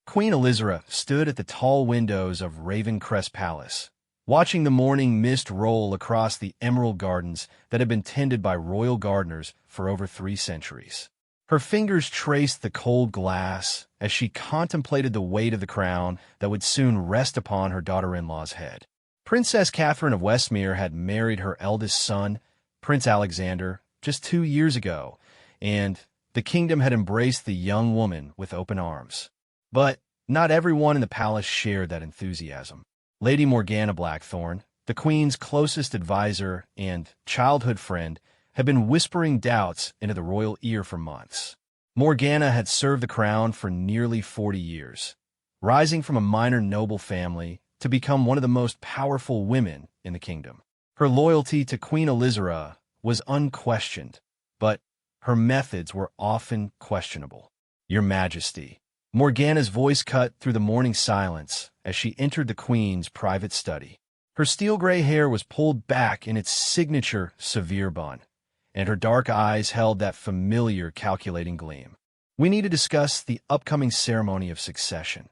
Queen Elizabeth stood at the tall windows of Ravencrest Palace, watching the morning mist roll across the emerald gardens that had been tended by royal gardeners for over 3 centuries. Her fingers traced the cold glass as she contemplated the weight of the crown that would soon rest upon her daughter-in-law's head. Princess Catherine of Westmere had married her eldest son, Prince Alexander, just 2 years ago, and the kingdom had embraced the young woman with open arms. But not everyone in the palace shared that enthusiasm. Lady Morgana Blackthorne, the Queen's closest advisor and childhood friend, had been whispering doubts into the royal ear for months. Morgana had served the crown for nearly 40 years, rising from a minor noble family to become one of the most powerful women in the kingdom. Her loyalty to Queen Elizabeth was unquestioned, but her methods were often questionable. "Your Majesty." Morgana's voice cut through the morning silence as she entered the Queen's private study. Her steel-gray hair was pulled back in its signature severe bun, and her dark eyes held that familiar calculating gleam. "We need to discuss the upcoming ceremony of succession."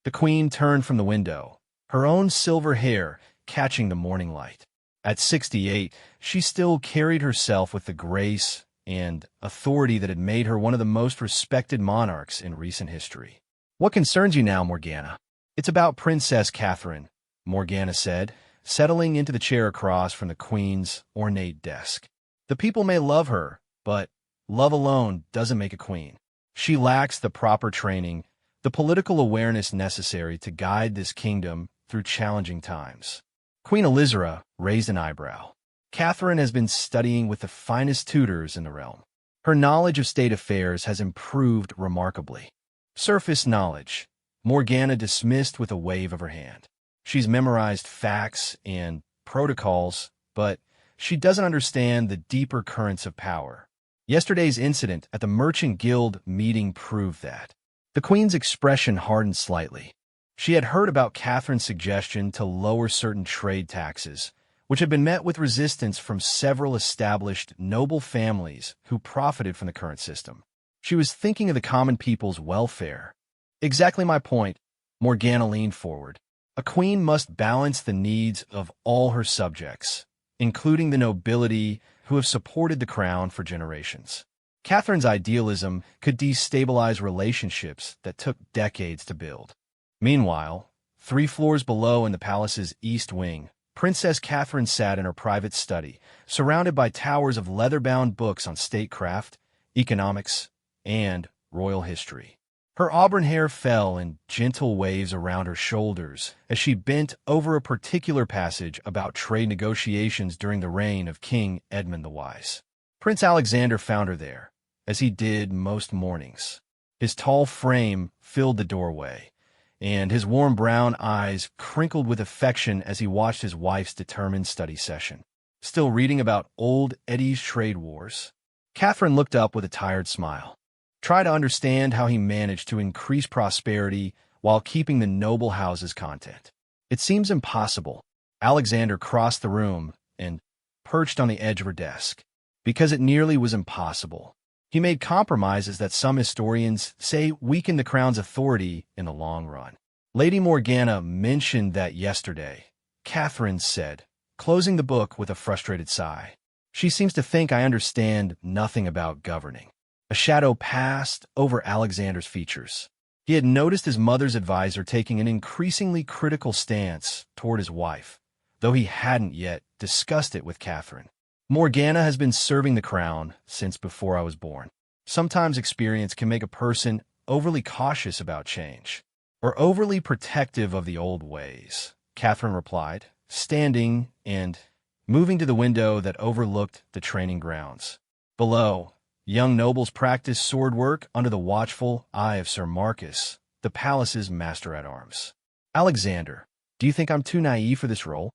The Queen turned from the window, her own silver hair catching the morning light. At 68, she still carried herself with the grace and authority that had made her one of the most respected monarchs in recent history. "What concerns you now, Morgana?" "It's about Princess Catherine," Morgana said, settling into the chair across from the Queen's ornate desk. "The people may love her, but love alone doesn't make a queen. She lacks the proper training, the political awareness necessary to guide this kingdom through challenging times." Queen Elizabeth raised an eyebrow. Catherine has been studying with the finest tutors in the realm. Her knowledge of state affairs has improved remarkably. "Surface knowledge," Morgana dismissed with a wave of her hand. "She's memorized facts and protocols, but she doesn't understand the deeper currents of power. Yesterday's incident at the Merchant Guild meeting proved that." The Queen's expression hardened slightly. She had heard about Catherine's suggestion to lower certain trade taxes, which had been met with resistance from several established noble families who profited from the current system. She was thinking of the common people's welfare. "Exactly my point," Morgana leaned forward. "A queen must balance the needs of all her subjects, including the nobility who have supported the crown for generations." Catherine's idealism could destabilize relationships that took decades to build. Meanwhile, 3 floors below in the palace's east wing, Princess Catherine sat in her private study, surrounded by towers of leather-bound books on statecraft, economics, and royal history. Her auburn hair fell in gentle waves around her shoulders as she bent over a particular passage about trade negotiations during the reign of King Edmund the Wise. Prince Alexander found her there, as he did most mornings. His tall frame filled the doorway, and his warm brown eyes crinkled with affection as he watched his wife's determined study session. "Still reading about old Eddie's trade wars?" Catherine looked up with a tired smile. "Try to understand how he managed to increase prosperity while keeping the noble houses content. It seems impossible." Alexander crossed the room and perched on the edge of her desk. "Because it nearly was impossible. He made compromises that some historians say weakened the crown's authority in the long run." "Lady Morgana mentioned that yesterday," Catherine said, closing the book with a frustrated sigh. "She seems to think I understand nothing about governing." A shadow passed over Alexander's features. He had noticed his mother's advisor taking an increasingly critical stance toward his wife, though he hadn't yet discussed it with Catherine. "Morgana has been serving the crown since before I was born. Sometimes experience can make a person overly cautious about change, or overly protective of the old ways," Catherine replied, standing and moving to the window that overlooked the training grounds. Below, young nobles practiced sword work under the watchful eye of Sir Marcus, the palace's master-at-arms. "Alexander, do you think I'm too naive for this role?"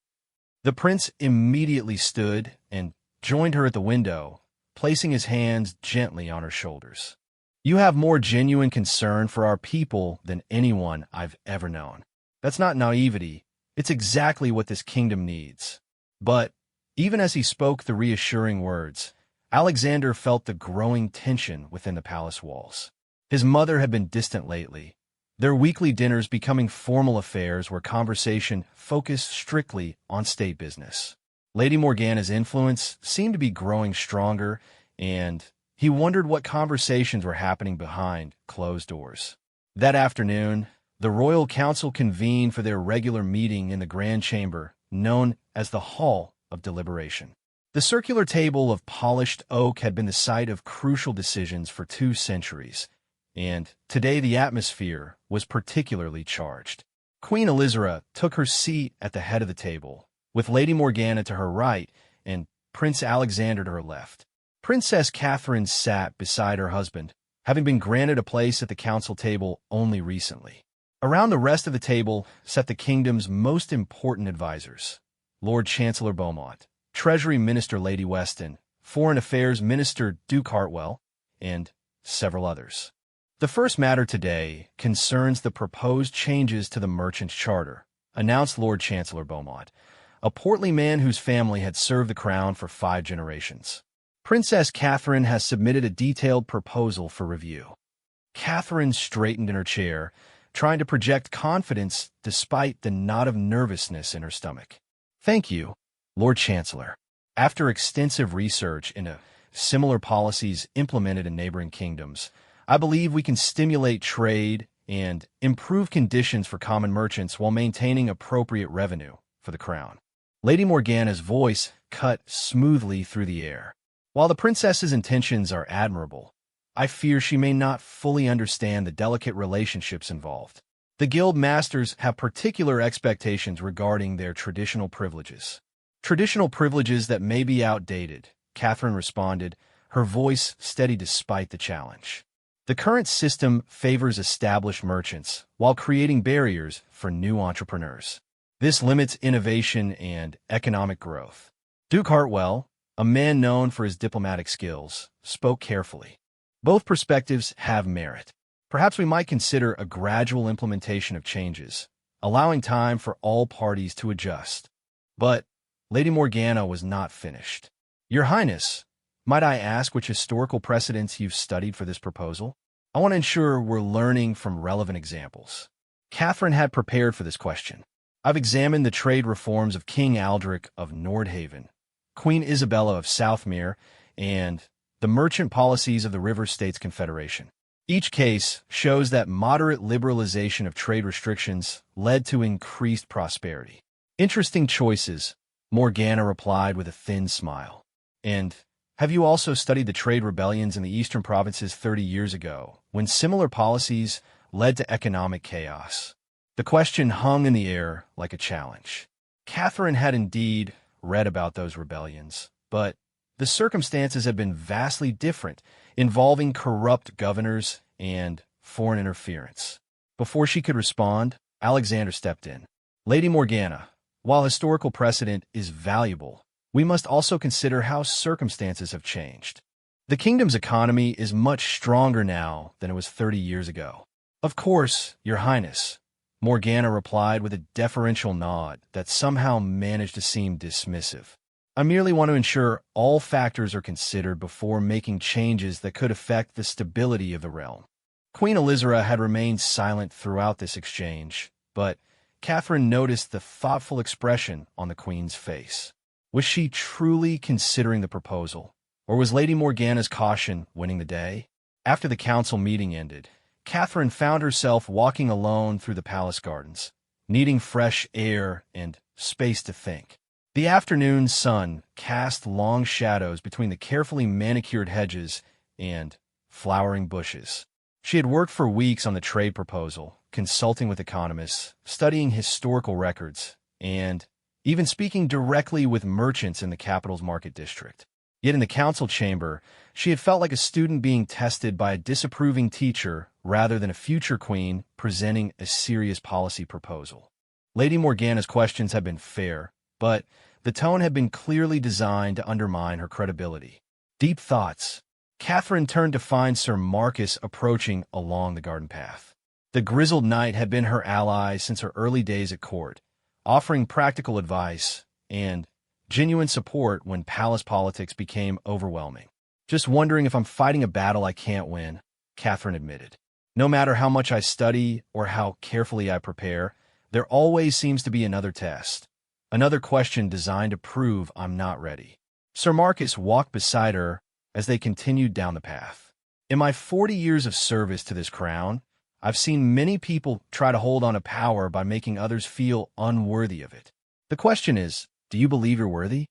The prince immediately stood and joined her at the window, placing his hands gently on her shoulders. "You have more genuine concern for our people than anyone I've ever known. That's not naivety. It's exactly what this kingdom needs." But even as he spoke the reassuring words, Alexander felt the growing tension within the palace walls. His mother had been distant lately, their weekly dinners becoming formal affairs where conversation focused strictly on state business. Lady Morgana's influence seemed to be growing stronger, and he wondered what conversations were happening behind closed doors. That afternoon, the royal council convened for their regular meeting in the grand chamber, known as the Hall of Deliberation. The circular table of polished oak had been the site of crucial decisions for 2 centuries, and today the atmosphere was particularly charged. Queen Elizabeth took her seat at the head of the table, with Lady Morgana to her right and Prince Alexander to her left. Princess Catherine sat beside her husband, having been granted a place at the council table only recently. Around the rest of the table sat the kingdom's most important advisors: Lord Chancellor Beaumont, Treasury Minister Lady Weston, Foreign Affairs Minister Duke Hartwell, and several others. The first matter today concerns the proposed changes to the Merchants' Charter, announced Lord Chancellor Beaumont, a portly man whose family had served the crown for 5 generations. Princess Catherine has submitted a detailed proposal for review. Catherine straightened in her chair, trying to project confidence despite the knot of nervousness in her stomach. Thank you, Lord Chancellor. After extensive research into similar policies implemented in neighboring kingdoms, I believe we can stimulate trade and improve conditions for common merchants while maintaining appropriate revenue for the crown. Lady Morgana's voice cut smoothly through the air. While the princess's intentions are admirable, I fear she may not fully understand the delicate relationships involved. The guild masters have particular expectations regarding their traditional privileges. Traditional privileges that may be outdated, Catherine responded, her voice steady despite the challenge. The current system favors established merchants while creating barriers for new entrepreneurs. This limits innovation and economic growth. Duke Hartwell, a man known for his diplomatic skills, spoke carefully. Both perspectives have merit. Perhaps we might consider a gradual implementation of changes, allowing time for all parties to adjust. But Lady Morgana was not finished. Your Highness, might I ask which historical precedents you've studied for this proposal? I want to ensure we're learning from relevant examples. Catherine had prepared for this question. I've examined the trade reforms of King Aldrich of Nordhaven, Queen Isabella of Southmere, and the merchant policies of the River States Confederation. Each case shows that moderate liberalization of trade restrictions led to increased prosperity. Interesting choices, Morgana replied with a thin smile. And have you also studied the trade rebellions in the eastern provinces 30 years ago, when similar policies led to economic chaos? The question hung in the air like a challenge. Catherine had indeed read about those rebellions, but the circumstances had been vastly different, involving corrupt governors and foreign interference. Before she could respond, Alexander stepped in. Lady Morgana, while historical precedent is valuable, we must also consider how circumstances have changed. The kingdom's economy is much stronger now than it was 30 years ago. Of course, Your Highness, Morgana replied with a deferential nod that somehow managed to seem dismissive. I merely want to ensure all factors are considered before making changes that could affect the stability of the realm. Queen Elizabeth had remained silent throughout this exchange, but Catherine noticed the thoughtful expression on the Queen's face. Was she truly considering the proposal, or was Lady Morgana's caution winning the day? After the council meeting ended, Catherine found herself walking alone through the palace gardens, needing fresh air and space to think. The afternoon sun cast long shadows between the carefully manicured hedges and flowering bushes. She had worked for weeks on the trade proposal, consulting with economists, studying historical records, and even speaking directly with merchants in the capital's market district. Yet in the council chamber, she had felt like a student being tested by a disapproving teacher rather than a future queen presenting a serious policy proposal. Lady Morgana's questions had been fair, but the tone had been clearly designed to undermine her credibility. Deep thoughts. Catherine turned to find Sir Marcus approaching along the garden path. The grizzled knight had been her ally since her early days at court, offering practical advice and genuine support when palace politics became overwhelming. Just wondering if I'm fighting a battle I can't win, Catherine admitted. No matter how much I study or how carefully I prepare, there always seems to be another test, another question designed to prove I'm not ready. Sir Marcus walked beside her as they continued down the path. In my 40 years of service to this crown, I've seen many people try to hold on to power by making others feel unworthy of it. The question is, do you believe you're worthy?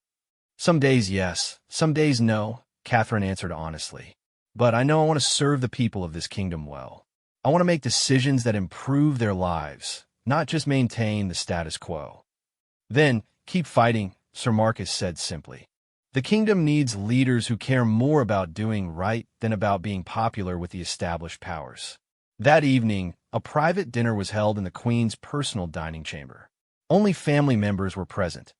Some days yes, some days no, Catherine answered honestly. But I know I want to serve the people of this kingdom well. I want to make decisions that improve their lives, not just maintain the status quo. Then, keep fighting, Sir Marcus said simply. The kingdom needs leaders who care more about doing right than about being popular with the established powers. That evening, a private dinner was held in the Queen's personal dining chamber. Only family members were present: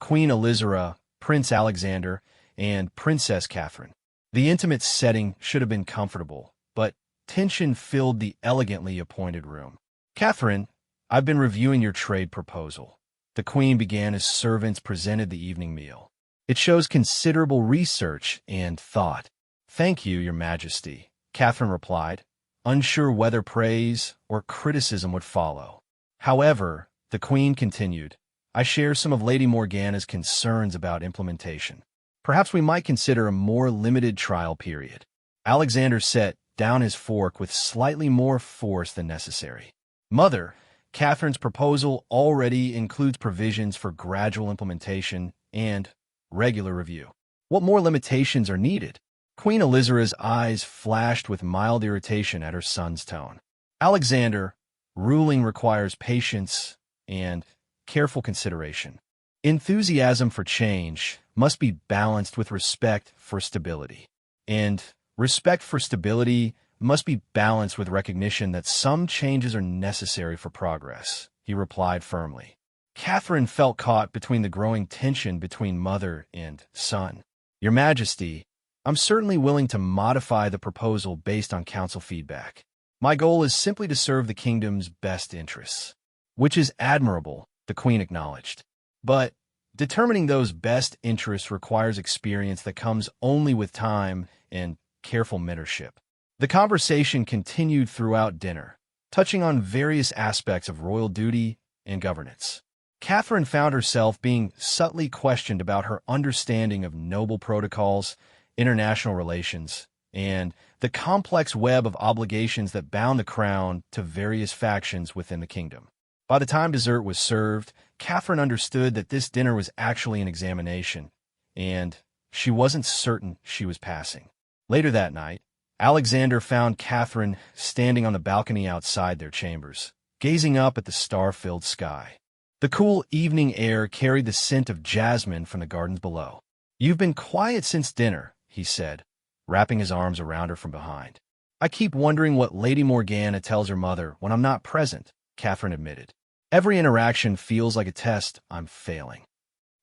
Queen Elizabeth, Prince Alexander, and Princess Catherine. The intimate setting should have been comfortable, but tension filled the elegantly appointed room. "Catherine, I've been reviewing your trade proposal," the Queen began as servants presented the evening meal. "It shows considerable research and thought." "Thank you, Your Majesty," Catherine replied, unsure whether praise or criticism would follow. "However," the Queen continued, "I share some of Lady Morgana's concerns about implementation. Perhaps we might consider a more limited trial period." Alexander set down his fork with slightly more force than necessary. "Mother, Catherine's proposal already includes provisions for gradual implementation and regular review. What more limitations are needed?" Queen Elizabeth's eyes flashed with mild irritation at her son's tone. "Alexander, ruling requires patience and careful consideration. Enthusiasm for change must be balanced with respect for stability. And respect for stability must be balanced with recognition that some changes are necessary for progress," he replied firmly. Catherine felt caught between the growing tension between mother and son. "Your Majesty, I'm certainly willing to modify the proposal based on council feedback. My goal is simply to serve the kingdom's best interests." "Which is admirable," the Queen acknowledged. "But determining those best interests requires experience that comes only with time and careful mentorship." The conversation continued throughout dinner, touching on various aspects of royal duty and governance. Catherine found herself being subtly questioned about her understanding of noble protocols, international relations, and the complex web of obligations that bound the crown to various factions within the kingdom. By the time dessert was served, Catherine understood that this dinner was actually an examination, and she wasn't certain she was passing. Later that night, Alexander found Catherine standing on the balcony outside their chambers, gazing up at the star-filled sky. The cool evening air carried the scent of jasmine from the gardens below. "You've been quiet since dinner," he said, wrapping his arms around her from behind. "I keep wondering what Lady Morgana tells her mother when I'm not present," Catherine admitted. "Every interaction feels like a test I'm failing."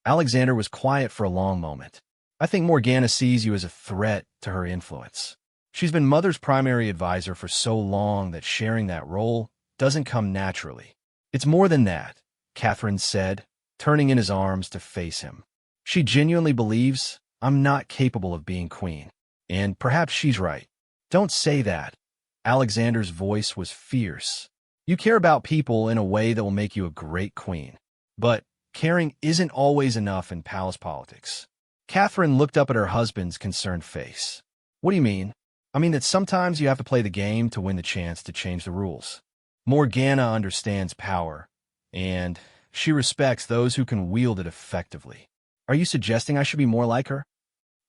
Alexander was quiet for a long moment. "I think Morgana sees you as a threat to her influence. She's been Mother's primary advisor for so long that sharing that role doesn't come naturally." "It's more than that," Catherine said, turning in his arms to face him. "She genuinely believes I'm not capable of being queen. And perhaps she's right." "Don't say that." Alexander's voice was fierce. "You care about people in a way that will make you a great queen. But caring isn't always enough in palace politics." Catherine looked up at her husband's concerned face. "What do you mean?" "I mean that sometimes you have to play the game to win the chance to change the rules. Morgana understands power, and she respects those who can wield it effectively." "Are you suggesting I should be more like her?"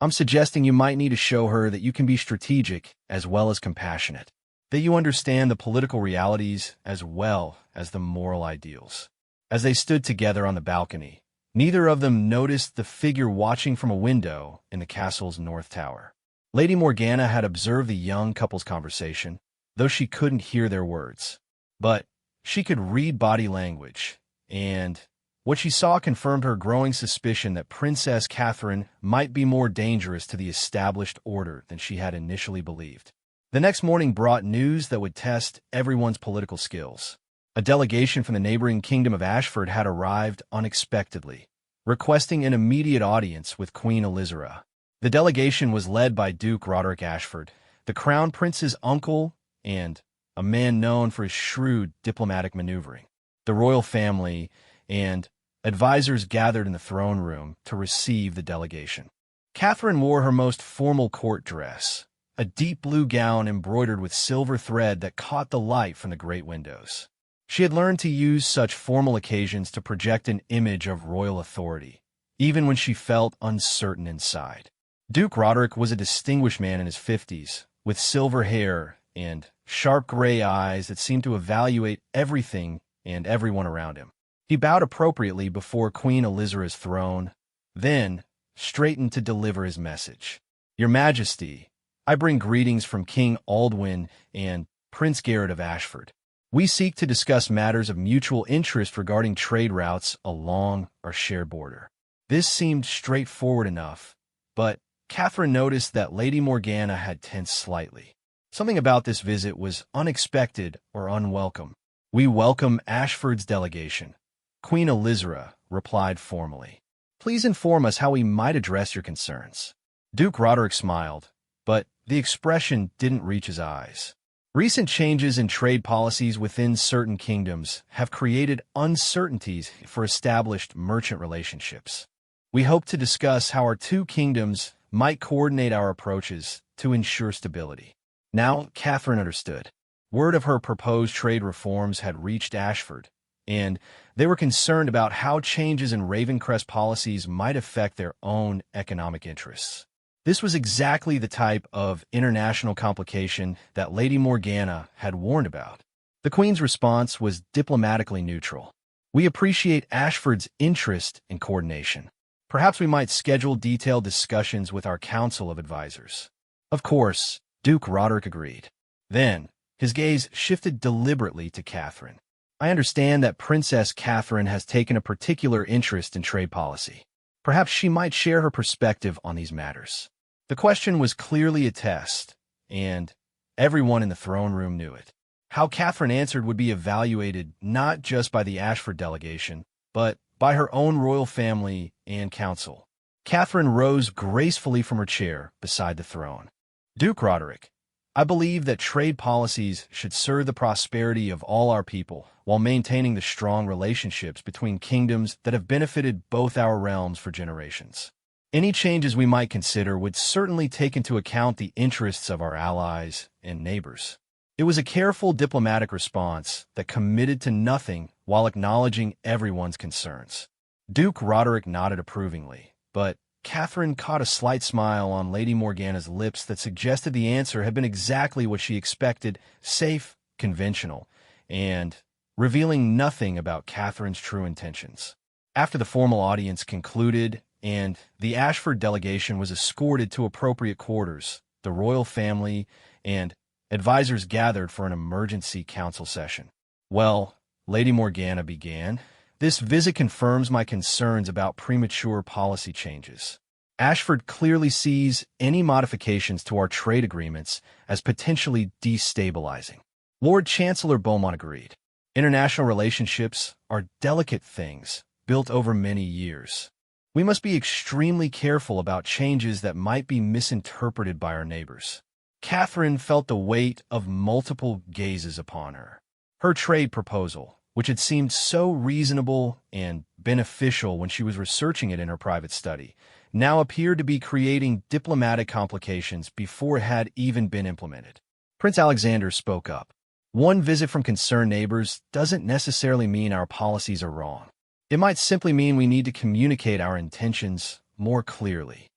"I'm suggesting you might need to show her that you can be strategic as well as compassionate, that you understand the political realities as well as the moral ideals." As they stood together on the balcony, neither of them noticed the figure watching from a window in the castle's north tower. Lady Morgana had observed the young couple's conversation, though she couldn't hear their words. But she could read body language, and what she saw confirmed her growing suspicion that Princess Catherine might be more dangerous to the established order than she had initially believed. The next morning brought news that would test everyone's political skills. A delegation from the neighboring kingdom of Ashford had arrived unexpectedly, requesting an immediate audience with Queen Elizabeth. The delegation was led by Duke Roderick Ashford, the Crown Prince's uncle and a man known for his shrewd diplomatic maneuvering. The royal family and advisors gathered in the throne room to receive the delegation. Catherine wore her most formal court dress, a deep blue gown embroidered with silver thread that caught the light from the great windows. She had learned to use such formal occasions to project an image of royal authority, even when she felt uncertain inside. Duke Roderick was a distinguished man in his 50s, with silver hair and sharp gray eyes that seemed to evaluate everything and everyone around him. He bowed appropriately before Queen Elizabeth's throne, then straightened to deliver his message. "Your Majesty, I bring greetings from King Aldwin and Prince Garrett of Ashford. We seek to discuss matters of mutual interest regarding trade routes along our shared border." This seemed straightforward enough, but Catherine noticed that Lady Morgana had tensed slightly. Something about this visit was unexpected or unwelcome. "We welcome Ashford's delegation," Queen Elizabeth replied formally. "Please inform us how we might address your concerns." Duke Roderick smiled, but the expression didn't reach his eyes. Recent changes in trade policies within certain kingdoms have created uncertainties for established merchant relationships. We hope to discuss how our two kingdoms might coordinate our approaches to ensure stability. Now, Catherine understood. Word of her proposed trade reforms had reached Ashford, and they were concerned about how changes in Ravencrest policies might affect their own economic interests. This was exactly the type of international complication that Lady Morgana had warned about. The Queen's response was diplomatically neutral. "We appreciate Ashford's interest in coordination. Perhaps we might schedule detailed discussions with our Council of Advisors." Of course, Duke Roderick agreed. Then, his gaze shifted deliberately to Catherine. "I understand that Princess Catherine has taken a particular interest in trade policy. Perhaps she might share her perspective on these matters." The question was clearly a test, and everyone in the throne room knew it. How Catherine answered would be evaluated not just by the Ashford delegation, but by her own royal family and council. Catherine rose gracefully from her chair beside the throne. "Duke Roderick, I believe that trade policies should serve the prosperity of all our people while maintaining the strong relationships between kingdoms that have benefited both our realms for generations. Any changes we might consider would certainly take into account the interests of our allies and neighbors." It was a careful diplomatic response that committed to nothing while acknowledging everyone's concerns. Duke Roderick nodded approvingly, but Catherine caught a slight smile on Lady Morgana's lips that suggested the answer had been exactly what she expected: safe, conventional, and revealing nothing about Catherine's true intentions. After the formal audience concluded and the Ashford delegation was escorted to appropriate quarters, the royal family and advisors gathered for an emergency council session. "Well," Lady Morgana began, "this visit confirms my concerns about premature policy changes. Ashford clearly sees any modifications to our trade agreements as potentially destabilizing." Lord Chancellor Beaumont agreed. "International relationships are delicate things built over many years. We must be extremely careful about changes that might be misinterpreted by our neighbors." Catherine felt the weight of multiple gazes upon her. Her trade proposal, which had seemed so reasonable and beneficial when she was researching it in her private study, now appeared to be creating diplomatic complications before it had even been implemented. Prince Alexander spoke up. "One visit from concerned neighbors doesn't necessarily mean our policies are wrong. It might simply mean we need to communicate our intentions more clearly."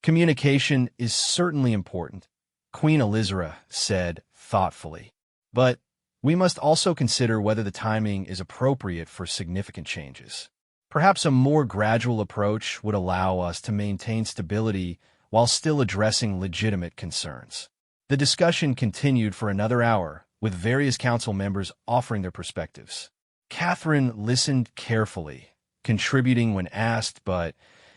"Communication is certainly important," Queen Elizabeth said thoughtfully. "But we must also consider whether the timing is appropriate for significant changes. Perhaps a more gradual approach would allow us to maintain stability while still addressing legitimate concerns." The discussion continued for another hour, with various council members offering their perspectives. Catherine listened carefully, contributing when asked, but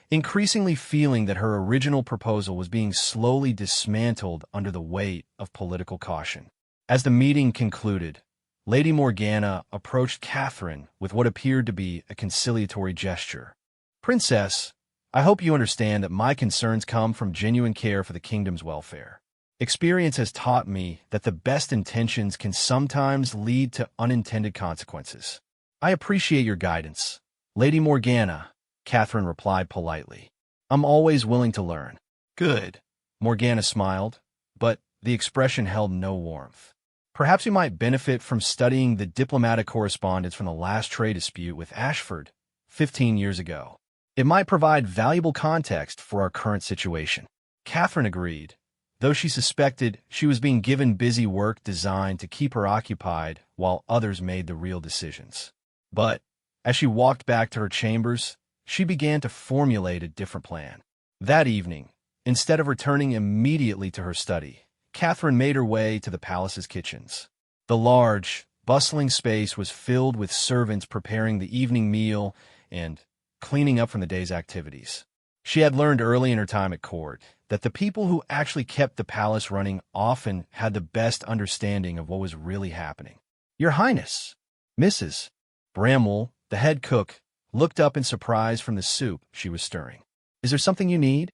increasingly feeling that her original proposal was being slowly dismantled under the weight of political caution. As the meeting concluded, Lady Morgana approached Catherine with what appeared to be a conciliatory gesture. "Princess, I hope you understand that my concerns come from genuine care for the kingdom's welfare. Experience has taught me that the best intentions can sometimes lead to unintended consequences. I appreciate your guidance. Lady Morgana, Catherine replied politely. I'm always willing to learn. Good. Morgana smiled, but the expression held no warmth. Perhaps you might benefit from studying the diplomatic correspondence from the last trade dispute with Ashford 15 years ago. It might provide valuable context for our current situation. Catherine agreed, though she suspected she was being given busy work designed to keep her occupied while others made the real decisions. But as she walked back to her chambers, she began to formulate a different plan. That evening, instead of returning immediately to her study, Catherine made her way to the palace's kitchens. The large, bustling space was filled with servants preparing the evening meal and cleaning up from the day's activities. She had learned early in her time at court that the people who actually kept the palace running often had the best understanding of what was really happening. Your Highness, Mrs. Bramwell, the head cook, looked up in surprise from the soup she was stirring. Is there something you need?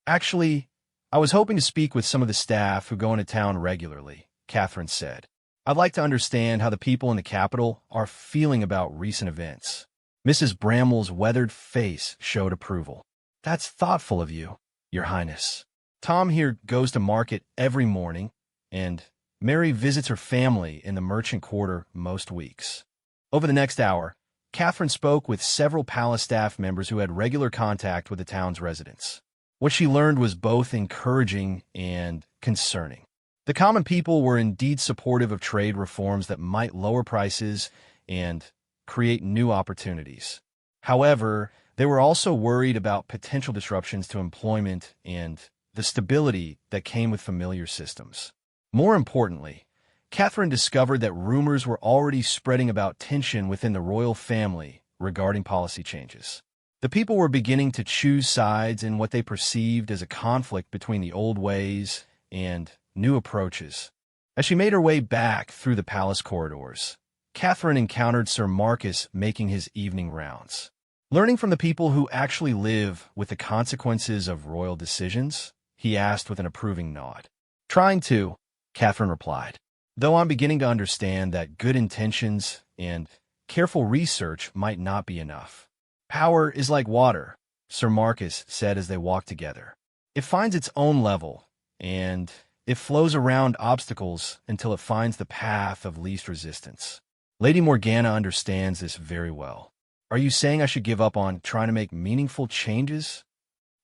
Actually, I was hoping to speak with some of the staff who go into town regularly, Catherine said. I'd like to understand how the people in the capital are feeling about recent events. Mrs. Bramwell's weathered face showed approval. That's thoughtful of you, Your Highness. Tom here goes to market every morning, and Mary visits her family in the merchant quarter most weeks. Over the next hour, Catherine spoke with several palace staff members who had regular contact with the town's residents. What she learned was both encouraging and concerning. The common people were indeed supportive of trade reforms that might lower prices and create new opportunities. However, they were also worried about potential disruptions to employment and the stability that came with familiar systems. More importantly, Catherine discovered that rumors were already spreading about tension within the royal family regarding policy changes. The people were beginning to choose sides in what they perceived as a conflict between the old ways and new approaches. As she made her way back through the palace corridors, Catherine encountered Sir Marcus making his evening rounds. Learning from the people who actually live with the consequences of royal decisions, he asked with an approving nod. Trying to, Catherine replied, though I'm beginning to understand that good intentions and careful research might not be enough. Power is like water, Sir Marcus said as they walked together. It finds its own level, and it flows around obstacles until it finds the path of least resistance. Lady Morgana understands this very well. Are you saying I should give up on trying to make meaningful changes?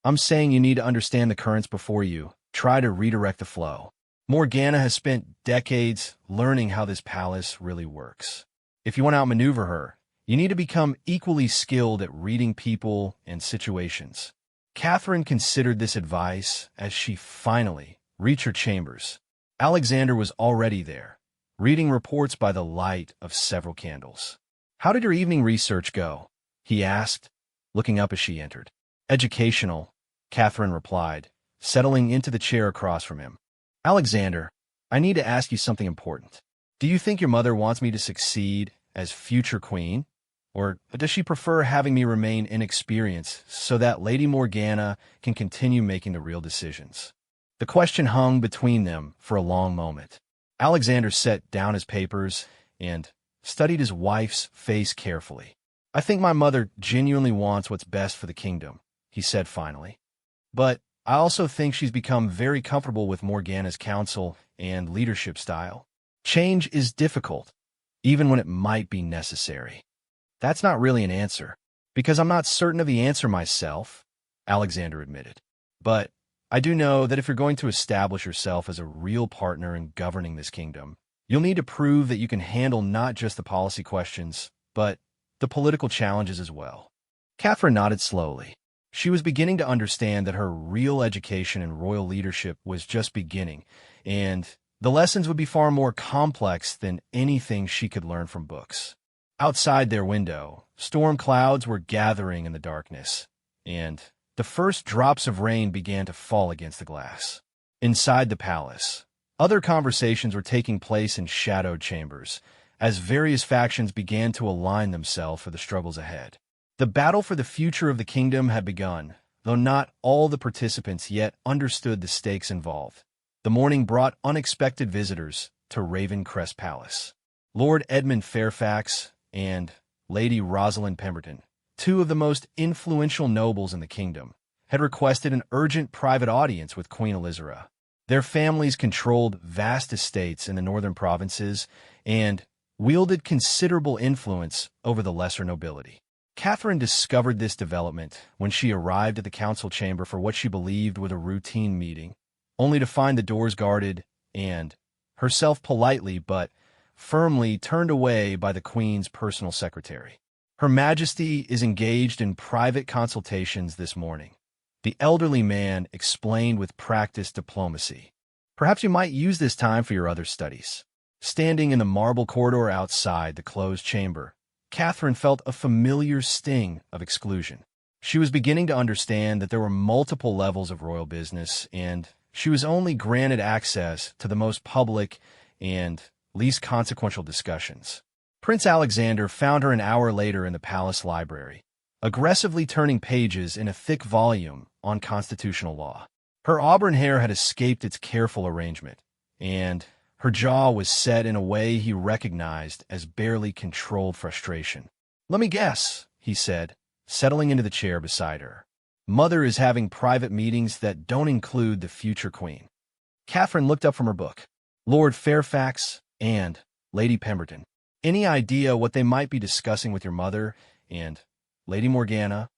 I'm saying you need to understand the currents before you. Try to redirect the flow. Morgana has spent decades learning how this palace really works. If you want to outmaneuver her, you need to become equally skilled at reading people and situations. Catherine considered this advice as she finally reached her chambers. Alexander was already there, reading reports by the light of several candles. How did your evening research go? He asked, looking up as she entered. Educational, Catherine replied, settling into the chair across from him. Alexander, I need to ask you something important. Do you think your mother wants me to succeed as future queen? Or does she prefer having me remain inexperienced so that Lady Morgana can continue making the real decisions? The question hung between them for a long moment. Alexander set down his papers and studied his wife's face carefully. I think my mother genuinely wants what's best for the kingdom, he said finally. But I also think she's become very comfortable with Morgana's counsel and leadership style. Change is difficult, even when it might be necessary. That's not really an answer, because I'm not certain of the answer myself, Alexander admitted. But I do know that if you're going to establish yourself as a real partner in governing this kingdom, you'll need to prove that you can handle not just the policy questions, but the political challenges as well. Catherine nodded slowly. She was beginning to understand that her real education in royal leadership was just beginning, and the lessons would be far more complex than anything she could learn from books. Outside their window, storm clouds were gathering in the darkness, and the first drops of rain began to fall against the glass. Inside the palace, other conversations were taking place in shadowed chambers, as various factions began to align themselves for the struggles ahead. The battle for the future of the kingdom had begun, though not all the participants yet understood the stakes involved. The The morning brought unexpected visitors to Raven Crest Palace. Lord Edmund Fairfax and Lady Rosalind Pemberton, two of the most influential nobles in the kingdom, had requested an urgent private audience with Queen Elizabeth. Their families controlled vast estates in the northern provinces and wielded considerable influence over the lesser nobility. Catherine discovered this development when she arrived at the council chamber for what she believed was a routine meeting, only to find the doors guarded and herself politely but firmly turned away by the Queen's personal secretary. Her Majesty is engaged in private consultations this morning, the elderly man explained with practiced diplomacy. Perhaps you might use this time for your other studies. Standing in the marble corridor outside the closed chamber, Catherine felt a familiar sting of exclusion. She was beginning to understand that there were multiple levels of royal business, and she was only granted access to the most public and least consequential discussions. Prince Alexander found her an hour later in the palace library, aggressively turning pages in a thick volume on constitutional law. Her auburn hair had escaped its careful arrangement, and her jaw was set in a way he recognized as barely controlled frustration. "Let me guess," he said, settling into the chair beside her. "Mother is having private meetings that don't include the future queen." Catherine looked up from her book. "Lord Fairfax and Lady Pemberton. Any idea what they might be discussing with your mother and Lady Morgana?"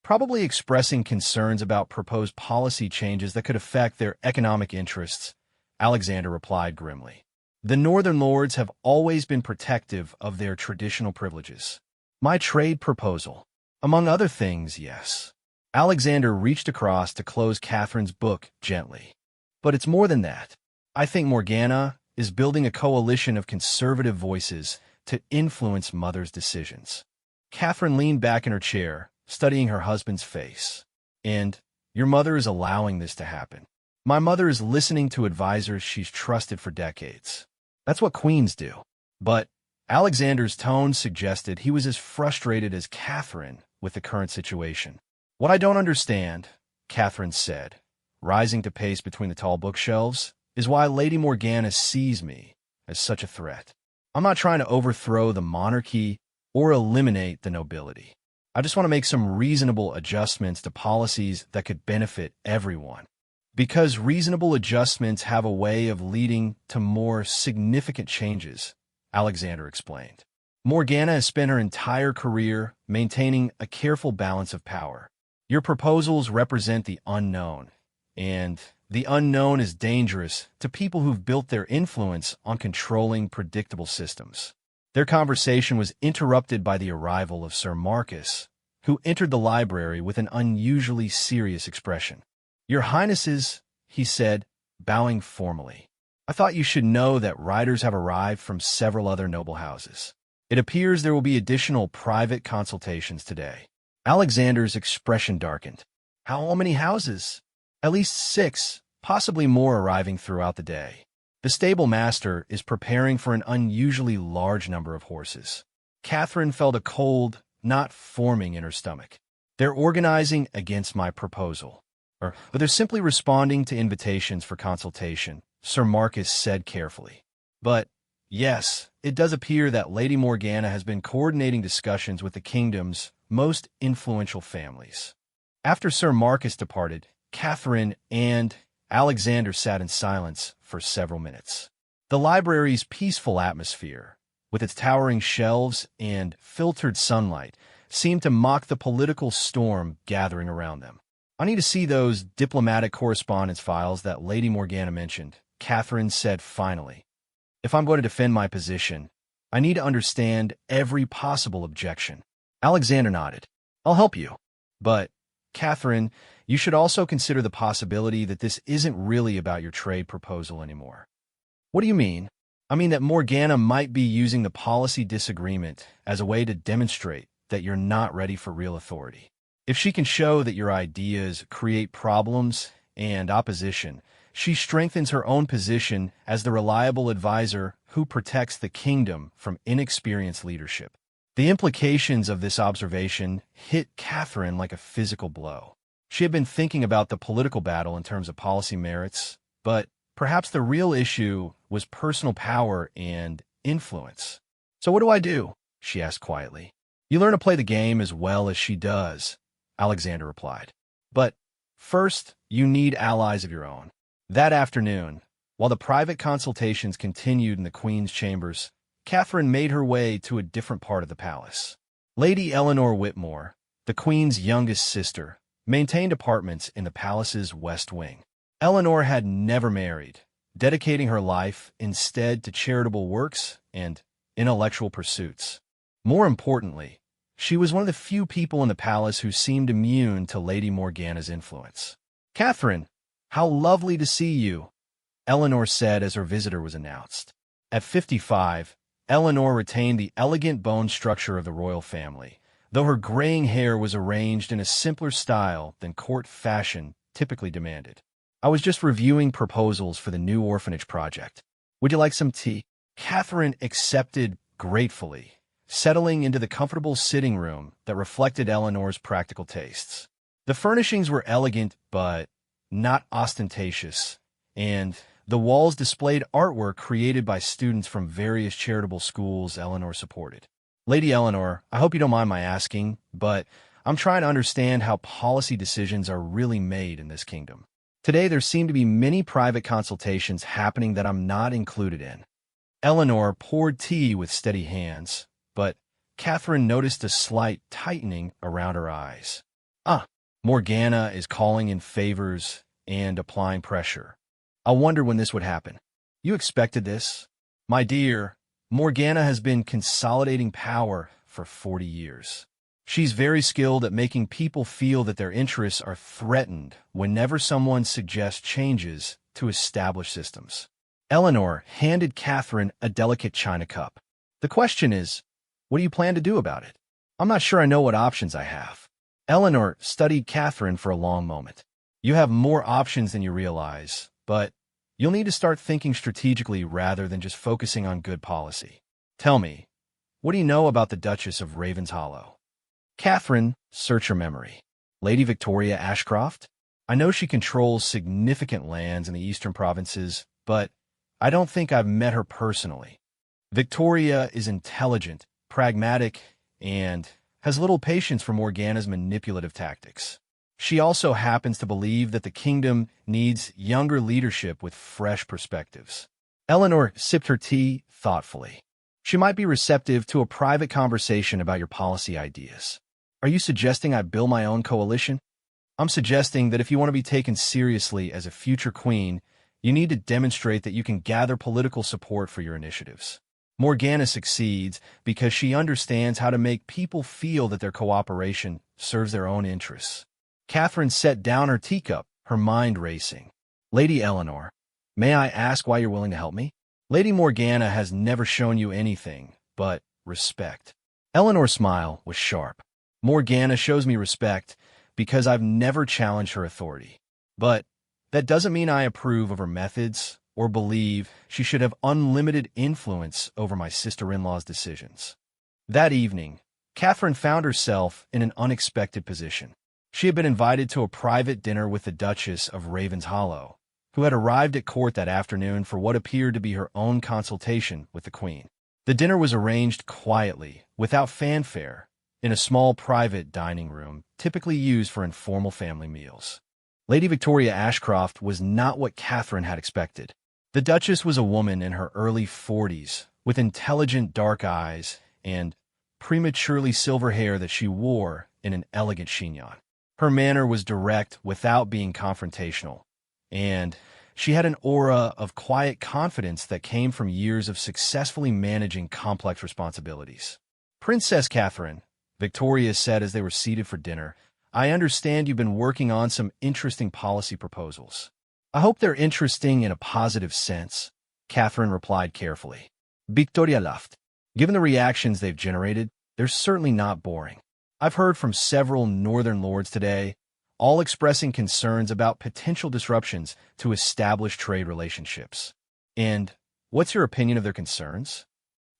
"Probably expressing concerns about proposed policy changes that could affect their economic interests," Alexander replied grimly. "The Northern Lords have always been protective of their traditional privileges. My trade proposal, among other things, yes." Alexander reached across to close Catherine's book gently. "But it's more than that. I think Morgana is building a coalition of conservative voices to influence Mother's decisions." Catherine leaned back in her chair, studying her husband's face. "And your mother is allowing this to happen?" "My mother is listening to advisors she's trusted for decades. That's what queens do." But Alexander's tone suggested he was as frustrated as Catherine with the current situation. "What I don't understand," Catherine said, rising to pace between the tall bookshelves, "is why Lady Morgana sees me as such a threat. I'm not trying to overthrow the monarchy or eliminate the nobility. I just want to make some reasonable adjustments to policies that could benefit everyone. Because reasonable adjustments have a way of leading to more significant changes," Alexander explained. "Morgana has spent her entire career maintaining a careful balance of power. Your proposals represent the unknown, and the unknown is dangerous to people who've built their influence on controlling predictable systems." Their conversation was interrupted by the arrival of Sir Marcus, who entered the library with an unusually serious expression. "Your Highnesses," he said, bowing formally, "I thought you should know that riders have arrived from several other noble houses. It appears there will be additional private consultations today." Alexander's expression darkened. "How many houses?" "At least 6, possibly more arriving throughout the day. The stable master is preparing for an unusually large number of horses." Catherine felt a cold knot forming in her stomach. "They're organizing against my proposal. But they're simply responding to invitations for consultation," Sir Marcus said carefully. "But, yes, it does appear that Lady Morgana has been coordinating discussions with the kingdom's most influential families." After Sir Marcus departed, Catherine and Alexander sat in silence for several minutes. The library's peaceful atmosphere, with its towering shelves and filtered sunlight, seemed to mock the political storm gathering around them. "I need to see those diplomatic correspondence files that Lady Morgana mentioned," Catherine said finally. "If I'm going to defend my position, I need to understand every possible objection." Alexander nodded. "I'll help you. But, Catherine, you should also consider the possibility that this isn't really about your trade proposal anymore." "What do you mean?" "I mean that Morgana might be using the policy disagreement as a way to demonstrate that you're not ready for real authority. If she can show that your ideas create problems and opposition, she strengthens her own position as the reliable advisor who protects the kingdom from inexperienced leadership." The implications of this observation hit Catherine like a physical blow. She had been thinking about the political battle in terms of policy merits, but Perhaps the real issue was personal power and influence. "So what do I do?" she asked quietly. "You learn to play the game as well as she does," Alexander replied. "But first, you need allies of your own." That afternoon, while the private consultations continued in the Queen's chambers, Catherine made her way to a different part of the palace. Lady Eleanor Whitmore, the Queen's youngest sister, maintained apartments in the palace's west wing. Eleanor had never married, dedicating her life instead to charitable works and intellectual pursuits. More importantly, she was one of the few people in the palace who seemed immune to Lady Morgana's influence. "Catherine, how lovely to see you," Eleanor said as her visitor was announced. At 55, Eleanor retained the elegant bone structure of the royal family, though her graying hair was arranged in a simpler style than court fashion typically demanded. "I was just reviewing proposals for the new orphanage project. Would you like some tea?" Catherine accepted gratefully, settling into the comfortable sitting room that reflected Eleanor's practical tastes. The furnishings were elegant but not ostentatious, and the walls displayed artwork created by students from various charitable schools Eleanor supported. "Lady Eleanor, I hope you don't mind my asking, but I'm trying to understand how policy decisions are really made in this kingdom. Today there seem to be many private consultations happening that I'm not included in." Eleanor poured tea with steady hands, but Catherine noticed a slight tightening around her eyes. Morgana is calling in favors and applying pressure. I wonder when this would happen. You expected this? My dear, Morgana has been consolidating power for 40 years. She's very skilled at making people feel that their interests are threatened whenever someone suggests changes to established systems. Eleanor handed Catherine a delicate china cup. "The question is, what do you plan to do about it?" "I'm not sure I know what options I have." Eleanor studied Catherine for a long moment. "You have more options than you realize, but you'll need to start thinking strategically rather than just focusing on good policy. Tell me, what do you know about the Duchess of Ravenshollow?" Catherine searched her memory. "Lady Victoria Ashcroft? I know she controls significant lands in the eastern provinces, but I don't think I've met her personally. Victoria is intelligent, pragmatic, and has little patience for Morgana's manipulative tactics. She also happens to believe that the kingdom needs younger leadership with fresh perspectives." Eleanor sipped her tea thoughtfully. "She might be receptive to a private conversation about your policy ideas. Are you suggesting I build my own coalition?" "I'm suggesting that if you want to be taken seriously as a future queen, you need to demonstrate that you can gather political support for your initiatives. Morgana succeeds because she understands how to make people feel that their cooperation serves their own interests." Catherine set down her teacup, her mind racing. "Lady Eleanor, may I ask why you're willing to help me?" "Lady Morgana has never shown you anything but respect." Eleanor's smile was sharp. "Morgana shows me respect because I've never challenged her authority. But that doesn't mean I approve of her methods or believe she should have unlimited influence over my sister-in-law's decisions." That evening, Catherine found herself in an unexpected position. She had been invited to a private dinner with the Duchess of Ravenshollow, who had arrived at court that afternoon for what appeared to be her own consultation with the Queen. The dinner was arranged quietly, without fanfare, in a small private dining room typically used for informal family meals. Lady Victoria Ashcroft was not what Catherine had expected. The Duchess was a woman in her early 40s, with intelligent dark eyes and prematurely silver hair that she wore in an elegant chignon. Her manner was direct without being confrontational, and she had an aura of quiet confidence that came from years of successfully managing complex responsibilities. "Princess Catherine," Victoria said as they were seated for dinner, "I understand you've been working on some interesting policy proposals." "I hope they're interesting in a positive sense," Catherine replied carefully. Victoria laughed. "Given the reactions they've generated, they're certainly not boring. I've heard from several northern lords today, all expressing concerns about potential disruptions to established trade relationships. And what's your opinion of their concerns?"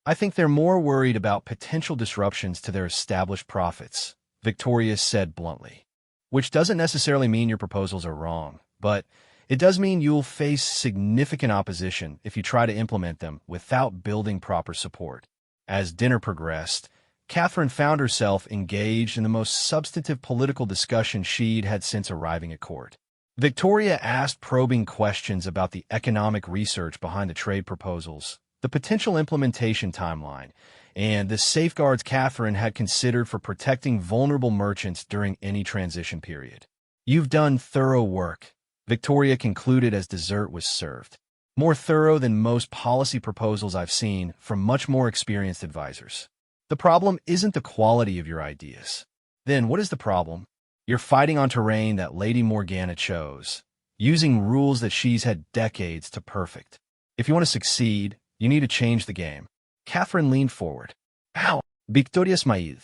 "I think they're more worried about potential disruptions to their established profits," Victoria said bluntly. "Which doesn't necessarily mean your proposals are wrong, but It does mean you'll face significant opposition if you try to implement them without building proper support. As dinner progressed, Catherine found herself engaged in the most substantive political discussion she'd had since arriving at court. Victoria asked probing questions about the economic research behind the trade proposals, the potential implementation timeline, and the safeguards Catherine had considered for protecting vulnerable merchants during any transition period. "You've done thorough work," Victoria concluded as dessert was served. "More thorough than most policy proposals I've seen from much more experienced advisors. The problem isn't the quality of your ideas." "Then what is the problem?" "You're fighting on terrain that Lady Morgana chose, using rules that she's had decades to perfect. If you want to succeed, you need to change the game." Catherine leaned forward. "How?" "Victoria Ismail,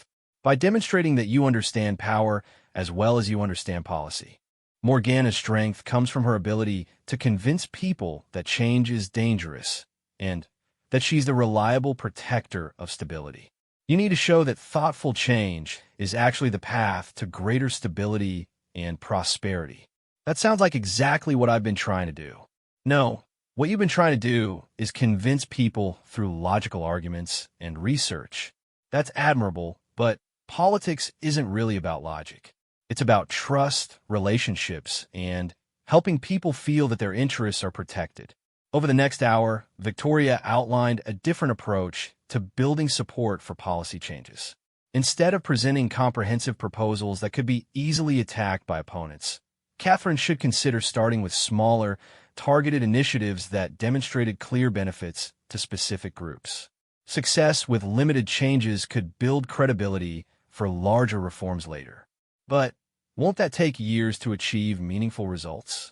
by demonstrating that you understand power as well as you understand policy. Morgana's strength comes from her ability to convince people that change is dangerous and that she's the reliable protector of stability. You need to show that thoughtful change is actually the path to greater stability and prosperity." "That sounds like exactly what I've been trying to do." "No, what you've been trying to do is convince people through logical arguments and research. That's admirable, but politics isn't really about logic. It's about trust, relationships, and helping people feel that their interests are protected." Over the next hour, Victoria outlined a different approach to building support for policy changes. Instead of presenting comprehensive proposals that could be easily attacked by opponents, Catherine should consider starting with smaller, targeted initiatives that demonstrated clear benefits to specific groups. Success with limited changes could build credibility for larger reforms later. "But won't that take years to achieve meaningful results?"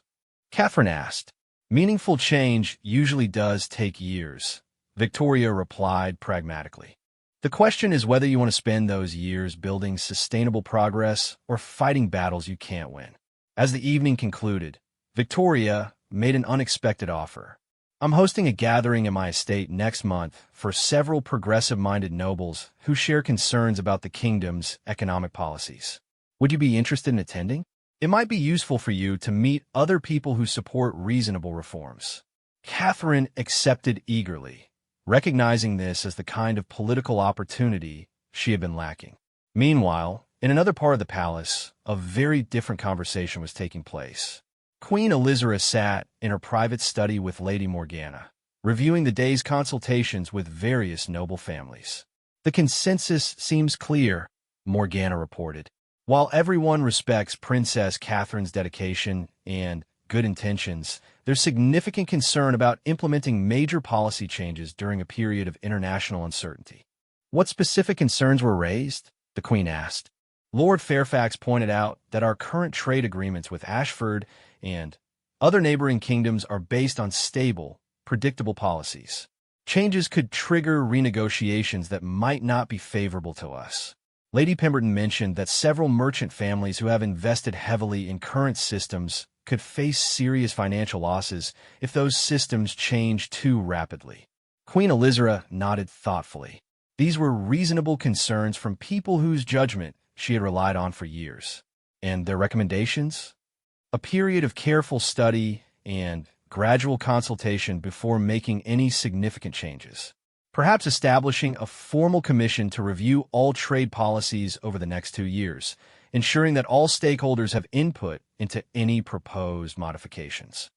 Catherine asked. "Meaningful change usually does take years," Victoria replied pragmatically. "The question is whether you want to spend those years building sustainable progress or fighting battles you can't win." As the evening concluded, Victoria made an unexpected offer. "I'm hosting a gathering in my estate next month for several progressive-minded nobles who share concerns about the kingdom's economic policies. Would you be interested in attending? It might be useful for you to meet other people who support reasonable reforms." Catherine accepted eagerly, recognizing this as the kind of political opportunity she had been lacking. Meanwhile, in another part of the palace, a very different conversation was taking place. Queen Elizabeth sat in her private study with Lady Morgana, reviewing the day's consultations with various noble families. "The consensus seems clear," Morgana reported. "While everyone respects Princess Catherine's dedication and good intentions, there's significant concern about implementing major policy changes during a period of international uncertainty." "What specific concerns were raised?" the Queen asked. Lord Fairfax pointed out that our current trade agreements with Ashford and other neighboring kingdoms are based on stable, predictable policies. Changes could trigger renegotiations that might not be favorable to us. Lady Pemberton mentioned that several merchant families who have invested heavily in current systems could face serious financial losses if those systems change too rapidly. Queen Elizabeth nodded thoughtfully. These were reasonable concerns from people whose judgment she had relied on for years. And their recommendations? A period of careful study and gradual consultation before making any significant changes. Perhaps establishing a formal commission to review all trade policies over the next 2 years, ensuring that all stakeholders have input into any proposed modifications.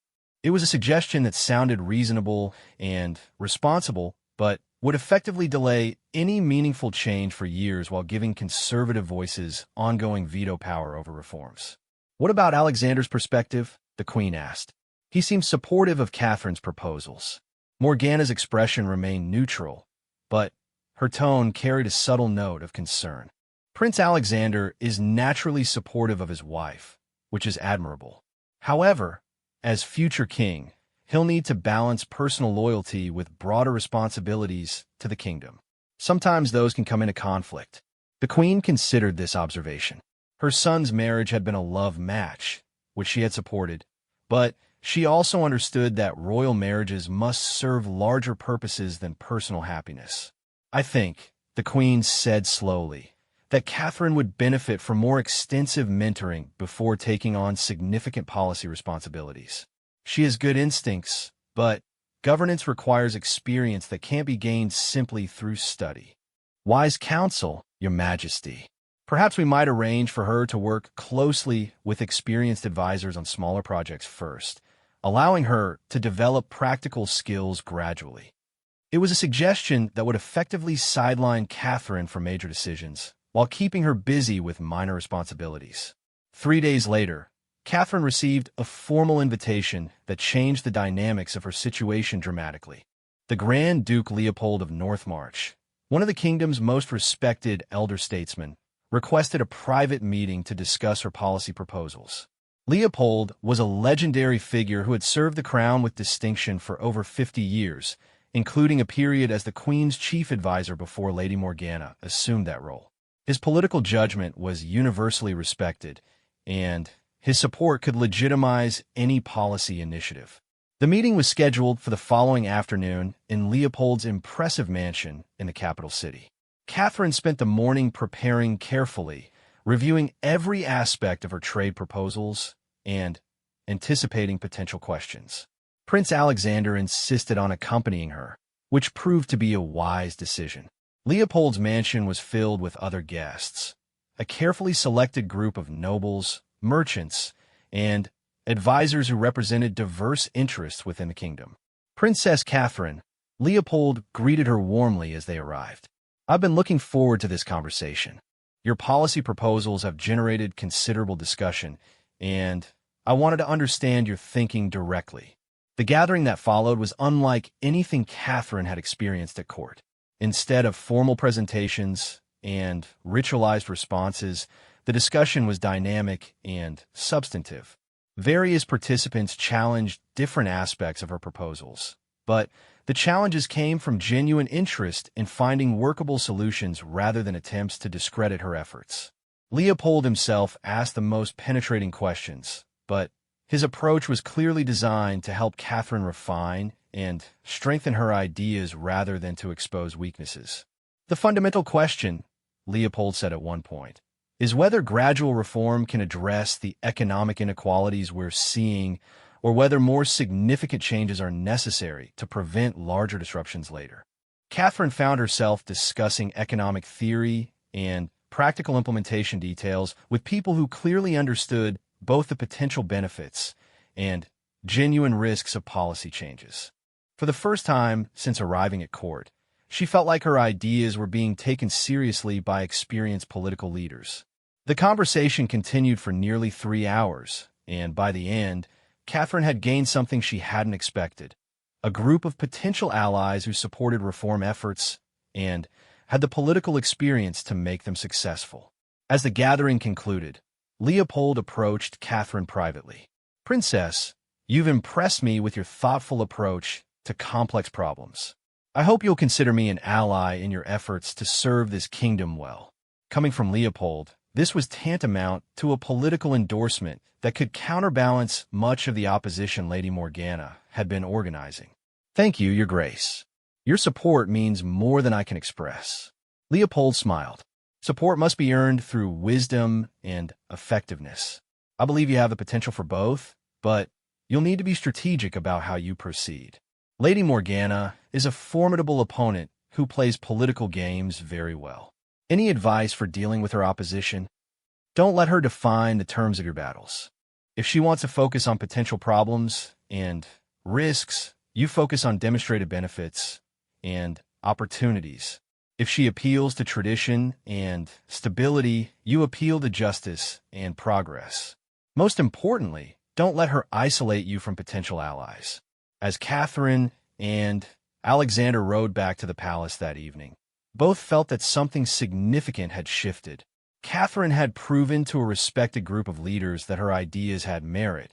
It was a suggestion that sounded reasonable and responsible, but would effectively delay any meaningful change for years while giving conservative voices ongoing veto power over reforms. "What about Alexander's perspective?" the Queen asked. "He seems supportive of Catherine's proposals." Morgana's expression remained neutral, but her tone carried a subtle note of concern. "Prince Alexander is naturally supportive of his wife, which is admirable. However, as future king, he'll need to balance personal loyalty with broader responsibilities to the kingdom. Sometimes those can come into conflict." The Queen considered this observation. Her son's marriage had been a love match, which she had supported, but she also understood that royal marriages must serve larger purposes than personal happiness. "I think," the Queen said slowly, "that Catherine would benefit from more extensive mentoring before taking on significant policy responsibilities." She has good instincts, but governance requires experience that can't be gained simply through study. Wise counsel, Your Majesty. Perhaps we might arrange for her to work closely with experienced advisors on smaller projects first, allowing her to develop practical skills gradually. It was a suggestion that would effectively sideline Catherine from major decisions, while keeping her busy with minor responsibilities. 3 days later, Catherine received a formal invitation that changed the dynamics of her situation dramatically. The Grand Duke Leopold of Northmarch, one of the kingdom's most respected elder statesmen, requested a private meeting to discuss her policy proposals. Leopold was a legendary figure who had served the crown with distinction for over 50 years, including a period as the Queen's chief advisor before Lady Morgana assumed that role. His political judgment was universally respected, and his support could legitimize any policy initiative. The meeting was scheduled for the following afternoon in Leopold's impressive mansion in the capital city. Catherine spent the morning preparing carefully, reviewing every aspect of her trade proposals and anticipating potential questions. Prince Alexander insisted on accompanying her, which proved to be a wise decision. Leopold's mansion was filled with other guests, a carefully selected group of nobles, merchants, and advisors who represented diverse interests within the kingdom. Princess Catherine, Leopold greeted her warmly as they arrived. I've been looking forward to this conversation. Your policy proposals have generated considerable discussion, and I wanted to understand your thinking directly. The gathering that followed was unlike anything Catherine had experienced at court. Instead of formal presentations and ritualized responses, the discussion was dynamic and substantive. Various participants challenged different aspects of her proposals, but the challenges came from genuine interest in finding workable solutions rather than attempts to discredit her efforts. Leopold himself asked the most penetrating questions, but his approach was clearly designed to help Catherine refine and strengthen her ideas rather than to expose weaknesses. The fundamental question, Leopold said at one point, is whether gradual reform can address the economic inequalities we're seeing, or whether more significant changes are necessary to prevent larger disruptions later. Catherine found herself discussing economic theory and practical implementation details with people who clearly understood both the potential benefits and genuine risks of policy changes. For the first time since arriving at court, she felt like her ideas were being taken seriously by experienced political leaders. The conversation continued for nearly 3 hours, and by the end, Catherine had gained something she hadn't expected: a group of potential allies who supported reform efforts and had the political experience to make them successful. As the gathering concluded, Leopold approached Catherine privately. "Princess, you've impressed me with your thoughtful approach to complex problems. I hope you'll consider me an ally in your efforts to serve this kingdom well." Coming from Leopold, this was tantamount to a political endorsement that could counterbalance much of the opposition Lady Morgana had been organizing. "Thank you, Your Grace. Your support means more than I can express." Leopold smiled. "Support must be earned through wisdom and effectiveness. I believe you have the potential for both, but you'll need to be strategic about how you proceed. Lady Morgana is a formidable opponent who plays political games very well. Any advice for dealing with her opposition? Don't let her define the terms of your battles. If she wants to focus on potential problems and risks, you focus on demonstrated benefits and opportunities. If she appeals to tradition and stability, you appeal to justice and progress. Most importantly, don't let her isolate you from potential allies." As Catherine and Alexander rode back to the palace that evening, both felt that something significant had shifted. Catherine had proven to a respected group of leaders that her ideas had merit,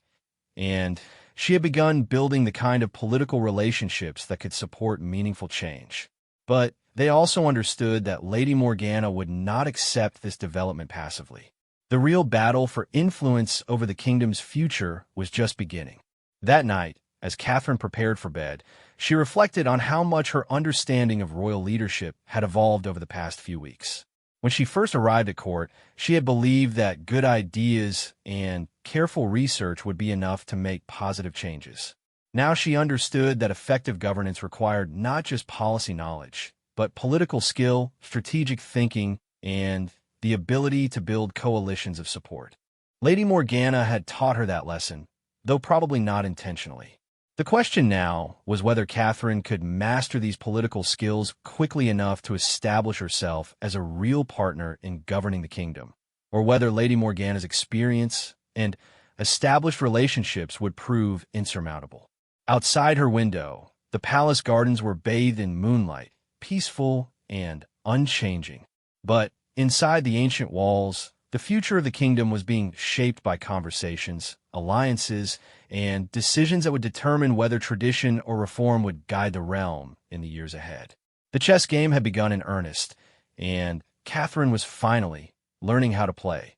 and she had begun building the kind of political relationships that could support meaningful change. But they also understood that Lady Morgana would not accept this development passively. The real battle for influence over the kingdom's future was just beginning. That night, as Catherine prepared for bed, she reflected on how much her understanding of royal leadership had evolved over the past few weeks. When she first arrived at court, she had believed that good ideas and careful research would be enough to make positive changes. Now she understood that effective governance required not just policy knowledge, but political skill, strategic thinking, and the ability to build coalitions of support. Lady Morgana had taught her that lesson, though probably not intentionally. The question now was whether Catherine could master these political skills quickly enough to establish herself as a real partner in governing the kingdom, or whether Lady Morgana's experience and established relationships would prove insurmountable. Outside her window, the palace gardens were bathed in moonlight, peaceful and unchanging. But inside the ancient walls, the future of the kingdom was being shaped by conversations, alliances, and decisions that would determine whether tradition or reform would guide the realm in the years ahead. The chess game had begun in earnest, and Catherine was finally learning how to play.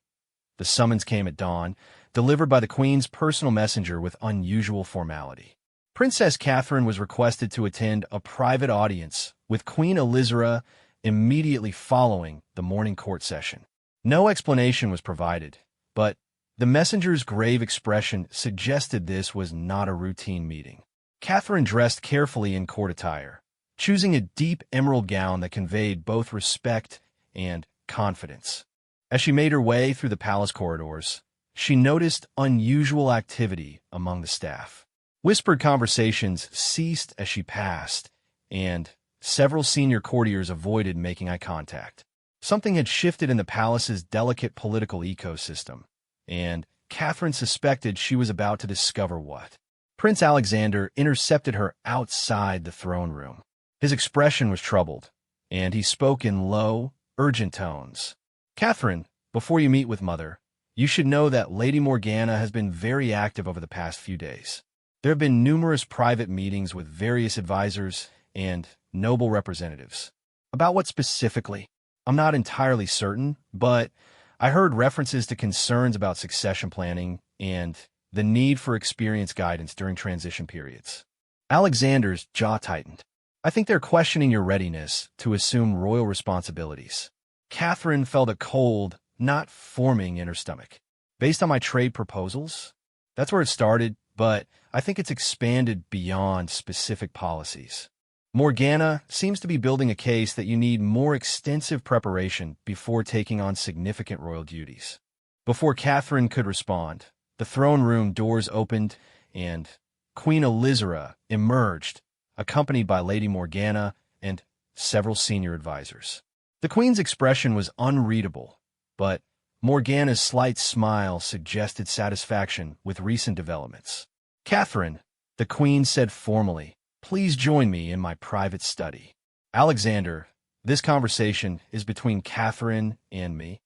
The summons came at dawn, delivered by the Queen's personal messenger with unusual formality. Princess Catherine was requested to attend a private audience with Queen Elizabeth immediately following the morning court session. No explanation was provided, but the messenger's grave expression suggested this was not a routine meeting. Catherine dressed carefully in court attire, choosing a deep emerald gown that conveyed both respect and confidence. As she made her way through the palace corridors, she noticed unusual activity among the staff. Whispered conversations ceased as she passed, and several senior courtiers avoided making eye contact. Something had shifted in the palace's delicate political ecosystem, and Catherine suspected she was about to discover what. Prince Alexander intercepted her outside the throne room. His expression was troubled, and he spoke in low, urgent tones. "Catherine, before you meet with Mother, you should know that Lady Morgana has been very active over the past few days. There have been numerous private meetings with various advisors and noble representatives. About what specifically? I'm not entirely certain, but I heard references to concerns about succession planning and the need for experienced guidance during transition periods." Alexander's jaw tightened. "I think they're questioning your readiness to assume royal responsibilities." Catherine felt a cold, not forming in her stomach. "Based on my trade proposals? That's where it started, but I think it's expanded beyond specific policies. Morgana seems to be building a case that you need more extensive preparation before taking on significant royal duties." Before Catherine could respond, the throne room doors opened and Queen Elizabeth emerged, accompanied by Lady Morgana and several senior advisors. The Queen's expression was unreadable, but Morgana's slight smile suggested satisfaction with recent developments. "Catherine," the Queen said formally, "please join me in my private study." "Alexander, this conversation is between Catherine and me."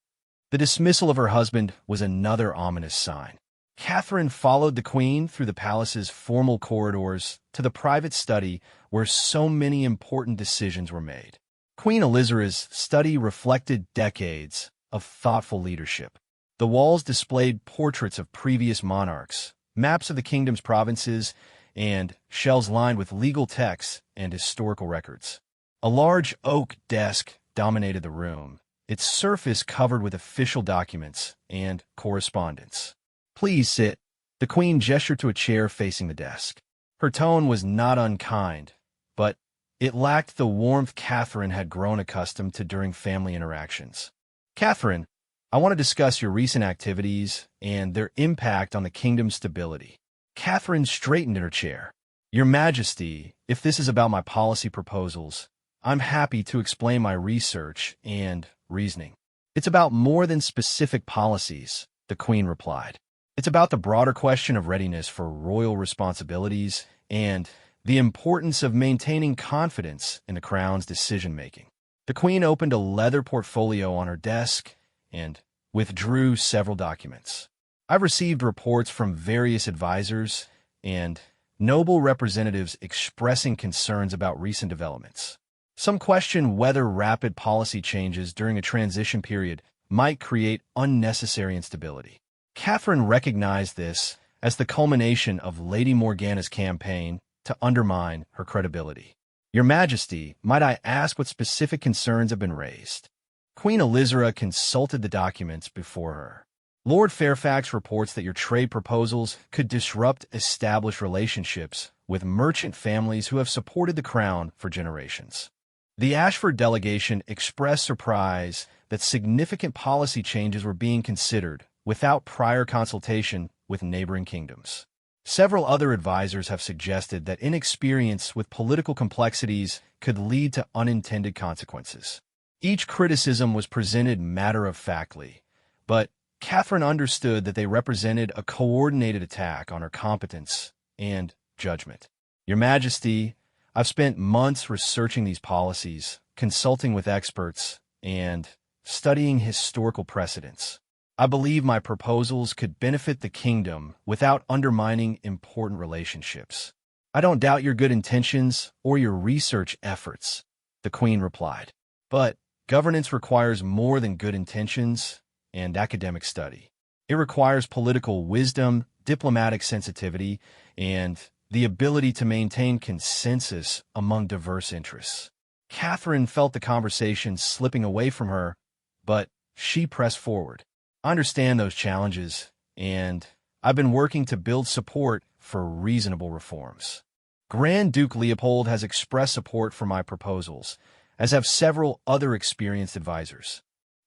The dismissal of her husband was another ominous sign. Catherine followed the Queen through the palace's formal corridors to the private study where so many important decisions were made. Queen Elizabeth's study reflected decades of thoughtful leadership. The walls displayed portraits of previous monarchs, maps of the kingdom's provinces, and shelves lined with legal texts and historical records. A large oak desk dominated the room, its surface covered with official documents and correspondence. "Please sit." The Queen gestured to a chair facing the desk. Her tone was not unkind, but it lacked the warmth Catherine had grown accustomed to during family interactions. "Catherine, I want to discuss your recent activities and their impact on the kingdom's stability." Catherine straightened in her chair. "Your Majesty, if this is about my policy proposals, I'm happy to explain my research and reasoning." "It's about more than specific policies," the Queen replied. "It's about the broader question of readiness for royal responsibilities and the importance of maintaining confidence in the Crown's decision-making." The Queen opened a leather portfolio on her desk and withdrew several documents. "I've received reports from various advisors and noble representatives expressing concerns about recent developments. Some question whether rapid policy changes during a transition period might create unnecessary instability." Catherine recognized this as the culmination of Lady Morgana's campaign to undermine her credibility. "Your Majesty, might I ask what specific concerns have been raised?" Queen Elizabeth consulted the documents before her. Lord Fairfax reports that your trade proposals could disrupt established relationships with merchant families who have supported the crown for generations. The Ashford delegation expressed surprise that significant policy changes were being considered without prior consultation with neighboring kingdoms. Several other advisors have suggested that inexperience with political complexities could lead to unintended consequences. Each criticism was presented matter-of-factly, but Catherine understood that they represented a coordinated attack on her competence and judgment. Your Majesty, I've spent months researching these policies, consulting with experts, and studying historical precedents. I believe my proposals could benefit the kingdom without undermining important relationships. I don't doubt your good intentions or your research efforts, the Queen replied. But governance requires more than good intentions and academic study. It requires political wisdom, diplomatic sensitivity, and the ability to maintain consensus among diverse interests. Catherine felt the conversation slipping away from her, but she pressed forward. I understand those challenges, and I've been working to build support for reasonable reforms. Grand Duke Leopold has expressed support for my proposals, as have several other experienced advisors.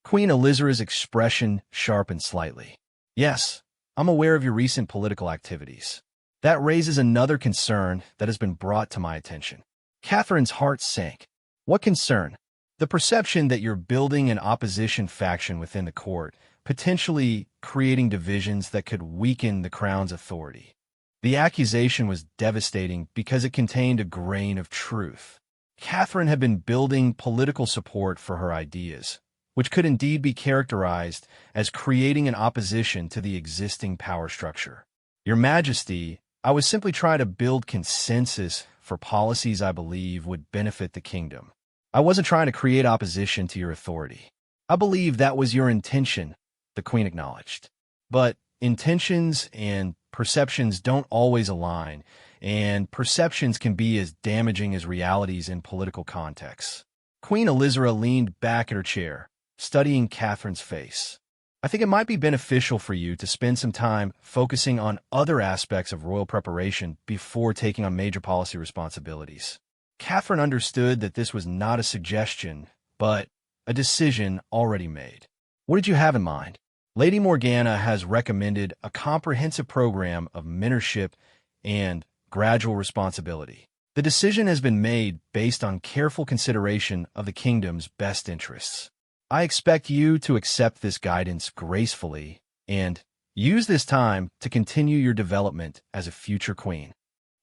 Queen Elizabeth's expression sharpened slightly. Yes, I'm aware of your recent political activities. That raises another concern that has been brought to my attention. Catherine's heart sank. What concern? The perception that you're building an opposition faction within the court, potentially creating divisions that could weaken the crown's authority. The accusation was devastating because it contained a grain of truth. Catherine had been building political support for her ideas, which could indeed be characterized as creating an opposition to the existing power structure. Your Majesty, I was simply trying to build consensus for policies I believe would benefit the kingdom. I wasn't trying to create opposition to your authority. I believe that was your intention, the Queen acknowledged. But intentions and perceptions don't always align, and perceptions can be as damaging as realities in political contexts. Queen Elizabeth leaned back in her chair, studying Catherine's face. I think it might be beneficial for you to spend some time focusing on other aspects of royal preparation before taking on major policy responsibilities. Catherine understood that this was not a suggestion, but a decision already made. What did you have in mind? Lady Morgana has recommended a comprehensive program of mentorship and gradual responsibility. The decision has been made based on careful consideration of the kingdom's best interests. I expect you to accept this guidance gracefully and use this time to continue your development as a future queen.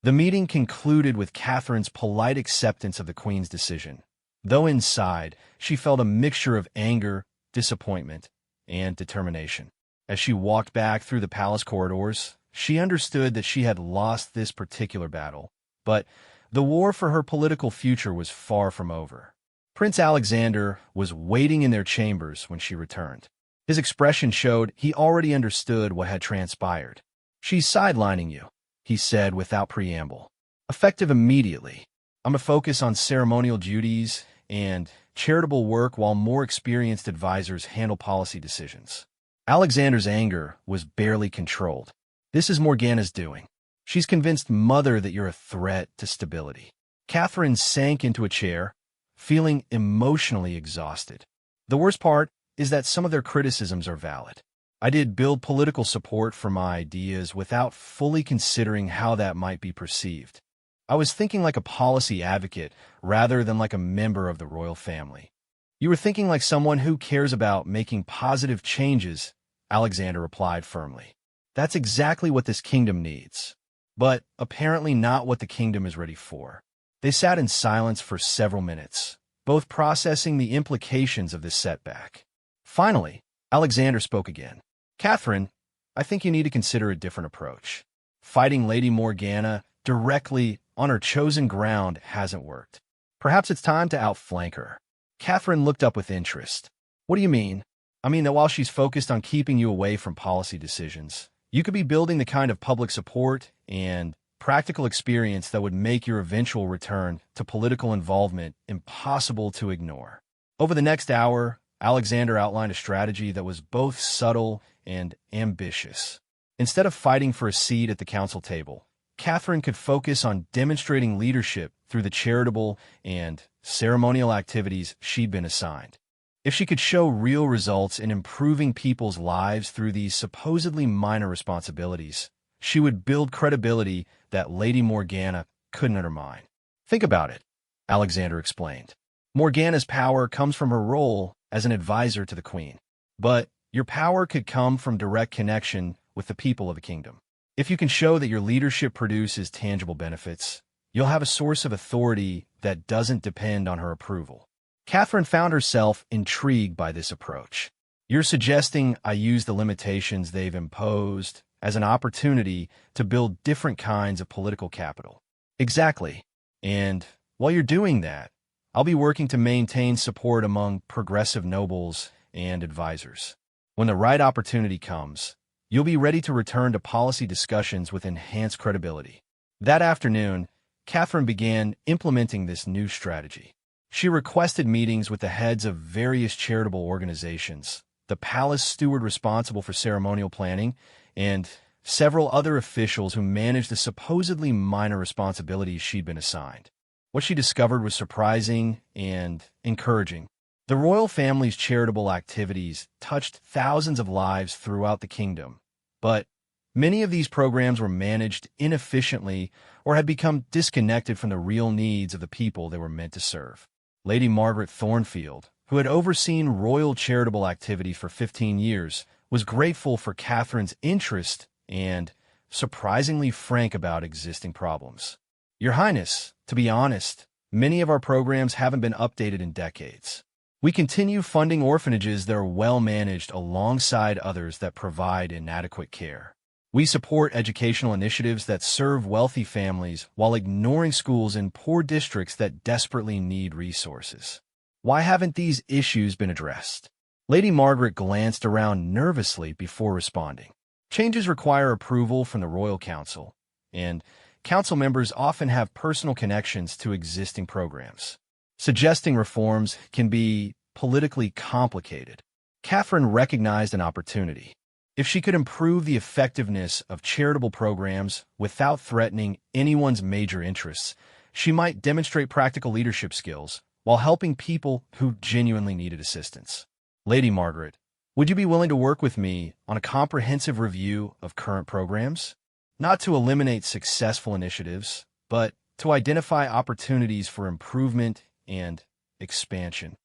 The meeting concluded with Catherine's polite acceptance of the Queen's decision, though inside she felt a mixture of anger, disappointment, and determination. As she walked back through the palace corridors, she understood that she had lost this particular battle, but the war for her political future was far from over. Prince Alexander was waiting in their chambers when she returned. His expression showed he already understood what had transpired. "She's sidelining you," he said without preamble. "Effective immediately. I'm a focus on ceremonial duties and charitable work while more experienced advisors handle policy decisions." Alexander's anger was barely controlled. "This is Morgana's doing. She's convinced Mother that you're a threat to stability." Catherine sank into a chair, feeling emotionally exhausted. The worst part is that some of their criticisms are valid. I did build political support for my ideas without fully considering how that might be perceived. I was thinking like a policy advocate rather than like a member of the royal family. "You were thinking like someone who cares about making positive changes," Alexander replied firmly. "That's exactly what this kingdom needs, but apparently not what the kingdom is ready for." They sat in silence for several minutes, both processing the implications of this setback. Finally, Alexander spoke again. "Catherine, I think you need to consider a different approach. Fighting Lady Morgana directly on her chosen ground hasn't worked. Perhaps it's time to outflank her." Catherine looked up with interest. "What do you mean?" "I mean that while she's focused on keeping you away from policy decisions, you could be building the kind of public support and practical experience that would make your eventual return to political involvement impossible to ignore." Over the next hour, Alexander outlined a strategy that was both subtle and ambitious. Instead of fighting for a seat at the council table, Catherine could focus on demonstrating leadership through the charitable and ceremonial activities she'd been assigned. If she could show real results in improving people's lives through these supposedly minor responsibilities, she would build credibility that Lady Morgana couldn't undermine. Think about it, Alexander explained. Morgana's power comes from her role as an advisor to the Queen. But your power could come from direct connection with the people of the kingdom. If you can show that your leadership produces tangible benefits, you'll have a source of authority that doesn't depend on her approval. Catherine found herself intrigued by this approach. You're suggesting I use the limitations they've imposed as an opportunity to build different kinds of political capital. Exactly. And while you're doing that, I'll be working to maintain support among progressive nobles and advisors. When the right opportunity comes, you'll be ready to return to policy discussions with enhanced credibility. That afternoon, Catherine began implementing this new strategy. She requested meetings with the heads of various charitable organizations, the palace steward responsible for ceremonial planning, and several other officials who managed the supposedly minor responsibilities she'd been assigned. What she discovered was surprising and encouraging. The royal family's charitable activities touched thousands of lives throughout the kingdom, but many of these programs were managed inefficiently or had become disconnected from the real needs of the people they were meant to serve. Lady Margaret Thornfield, who had overseen royal charitable activity for 15 years, was grateful for Catherine's interest and surprisingly frank about existing problems. Your Highness, to be honest, many of our programs haven't been updated in decades. We continue funding orphanages that are well managed alongside others that provide inadequate care. We support educational initiatives that serve wealthy families while ignoring schools in poor districts that desperately need resources. Why haven't these issues been addressed? Lady Margaret glanced around nervously before responding. Changes require approval from the Royal Council, and council members often have personal connections to existing programs. Suggesting reforms can be politically complicated. Catherine recognized an opportunity. If she could improve the effectiveness of charitable programs without threatening anyone's major interests, she might demonstrate practical leadership skills while helping people who genuinely needed assistance. Lady Margaret, would you be willing to work with me on a comprehensive review of current programs? Not to eliminate successful initiatives, but to identify opportunities for improvement and expansion.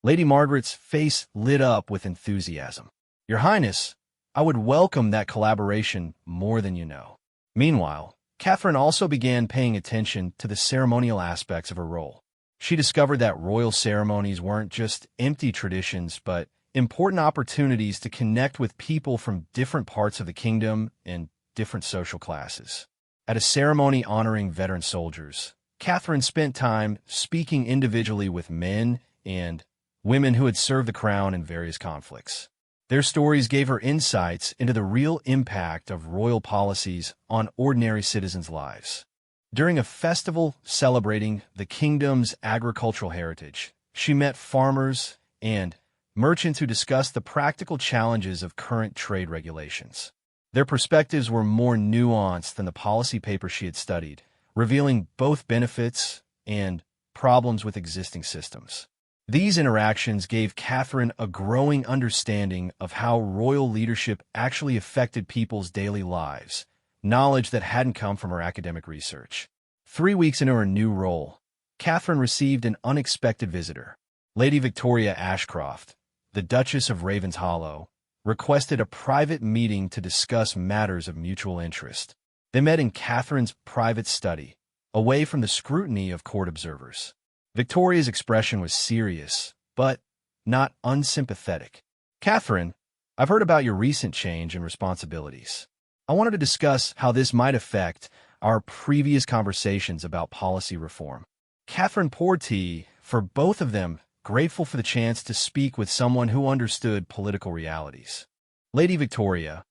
Lady Margaret's face lit up with enthusiasm. Your Highness, I would welcome that collaboration more than you know. Meanwhile, Catherine also began paying attention to the ceremonial aspects of her role. She discovered that royal ceremonies weren't just empty traditions, but important opportunities to connect with people from different parts of the kingdom and different social classes. At a ceremony honoring veteran soldiers, Catherine spent time speaking individually with men and women who had served the crown in various conflicts. Their stories gave her insights into the real impact of royal policies on ordinary citizens' lives. During a festival celebrating the kingdom's agricultural heritage, she met farmers and merchants who discussed the practical challenges of current trade regulations. Their perspectives were more nuanced than the policy paper she had studied, revealing both benefits and problems with existing systems. These interactions gave Catherine a growing understanding of how royal leadership actually affected people's daily lives, knowledge that hadn't come from her academic research. 3 weeks into her new role, Catherine received an unexpected visitor. Lady Victoria Ashcroft, the Duchess of Ravenshollow, requested a private meeting to discuss matters of mutual interest. They met in Catherine's private study, away from the scrutiny of court observers. Victoria's expression was serious, but not unsympathetic. Catherine, I've heard about your recent change in responsibilities. I wanted to discuss how this might affect our previous conversations about policy reform. Catherine poured tea for both of them, grateful for the chance to speak with someone who understood political realities. Lady Victoria,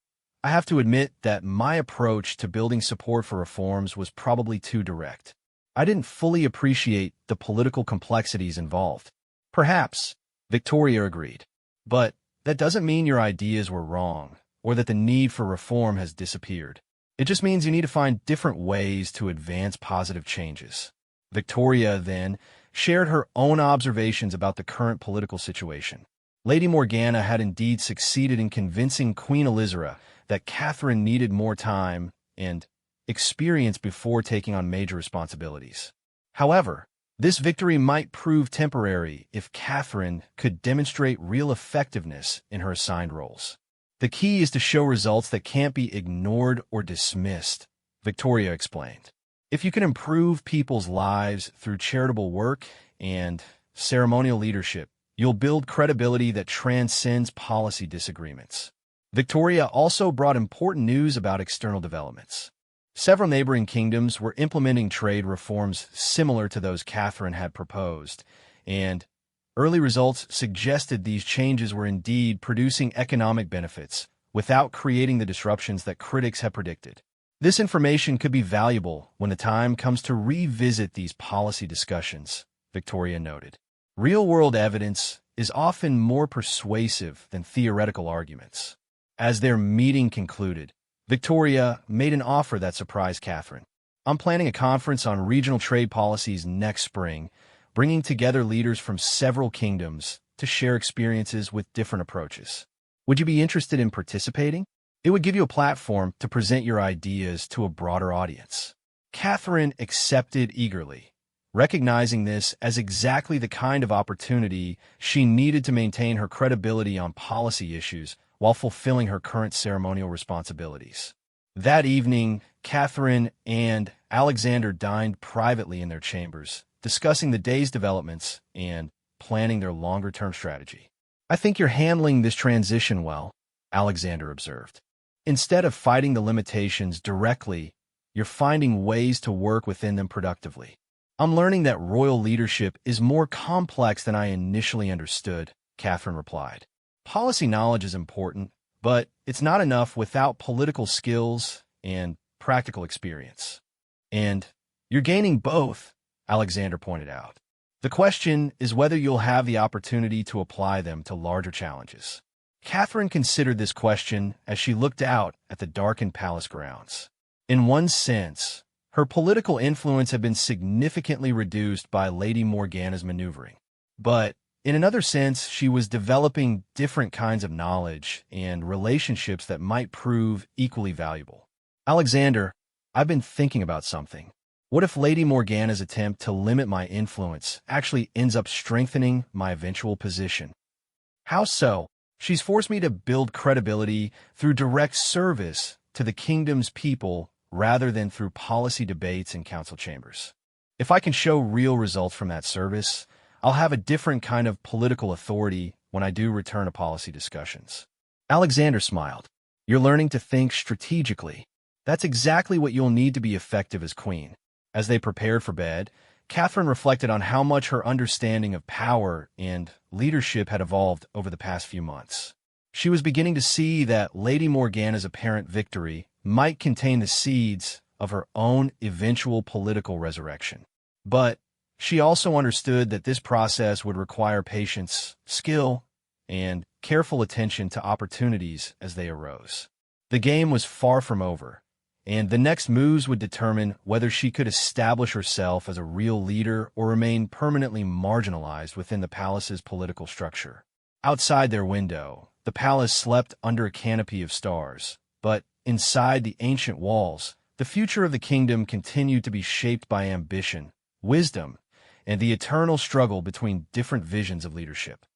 I have to admit that my approach to building support for reforms was probably too direct. I didn't fully appreciate the political complexities involved. Perhaps, Victoria agreed. But that doesn't mean your ideas were wrong, or that the need for reform has disappeared. It just means you need to find different ways to advance positive changes. Victoria, then, shared her own observations about the current political situation. Lady Morgana had indeed succeeded in convincing Queen Elizabeth that Catherine needed more time and experience before taking on major responsibilities. However, this victory might prove temporary if Catherine could demonstrate real effectiveness in her assigned roles. The key is to show results that can't be ignored or dismissed, Victoria explained. If you can improve people's lives through charitable work and ceremonial leadership, you'll build credibility that transcends policy disagreements. Victoria also brought important news about external developments. Several neighboring kingdoms were implementing trade reforms similar to those Catherine had proposed, and early results suggested these changes were indeed producing economic benefits without creating the disruptions that critics had predicted. This information could be valuable when the time comes to revisit these policy discussions, Victoria noted. Real-world evidence is often more persuasive than theoretical arguments. As their meeting concluded, Victoria made an offer that surprised Catherine. I'm planning a conference on regional trade policies next spring, bringing together leaders from several kingdoms to share experiences with different approaches. Would you be interested in participating? It would give you a platform to present your ideas to a broader audience. Catherine accepted eagerly, recognizing this as exactly the kind of opportunity she needed to maintain her credibility on policy issues while fulfilling her current ceremonial responsibilities. That evening, Catherine and Alexander dined privately in their chambers, discussing the day's developments and planning their longer-term strategy. I think you're handling this transition well, Alexander observed. Instead of fighting the limitations directly, you're finding ways to work within them productively. I'm learning that royal leadership is more complex than I initially understood, Catherine replied. Policy knowledge is important, but it's not enough without political skills and practical experience. And you're gaining both, Alexander pointed out. The question is whether you'll have the opportunity to apply them to larger challenges. Catherine considered this question as she looked out at the darkened palace grounds. In one sense, her political influence had been significantly reduced by Lady Morgana's maneuvering. But in another sense, she was developing different kinds of knowledge and relationships that might prove equally valuable. Alexander, I've been thinking about something. What if Lady Morgana's attempt to limit my influence actually ends up strengthening my eventual position? How so? She's forced me to build credibility through direct service to the kingdom's people rather than through policy debates in council chambers. If I can show real results from that service, I'll have a different kind of political authority when I do return to policy discussions. Alexander smiled. You're learning to think strategically. That's exactly what you'll need to be effective as queen. As they prepared for bed, Catherine reflected on how much her understanding of power and leadership had evolved over the past few months. She was beginning to see that Lady Morgana's apparent victory might contain the seeds of her own eventual political resurrection. But she also understood that this process would require patience, skill, and careful attention to opportunities as they arose. The game was far from over, and the next moves would determine whether she could establish herself as a real leader or remain permanently marginalized within the palace's political structure. Outside their window, the palace slept under a canopy of stars, but inside the ancient walls, the future of the kingdom continued to be shaped by ambition, wisdom, and the eternal struggle between different visions of leadership.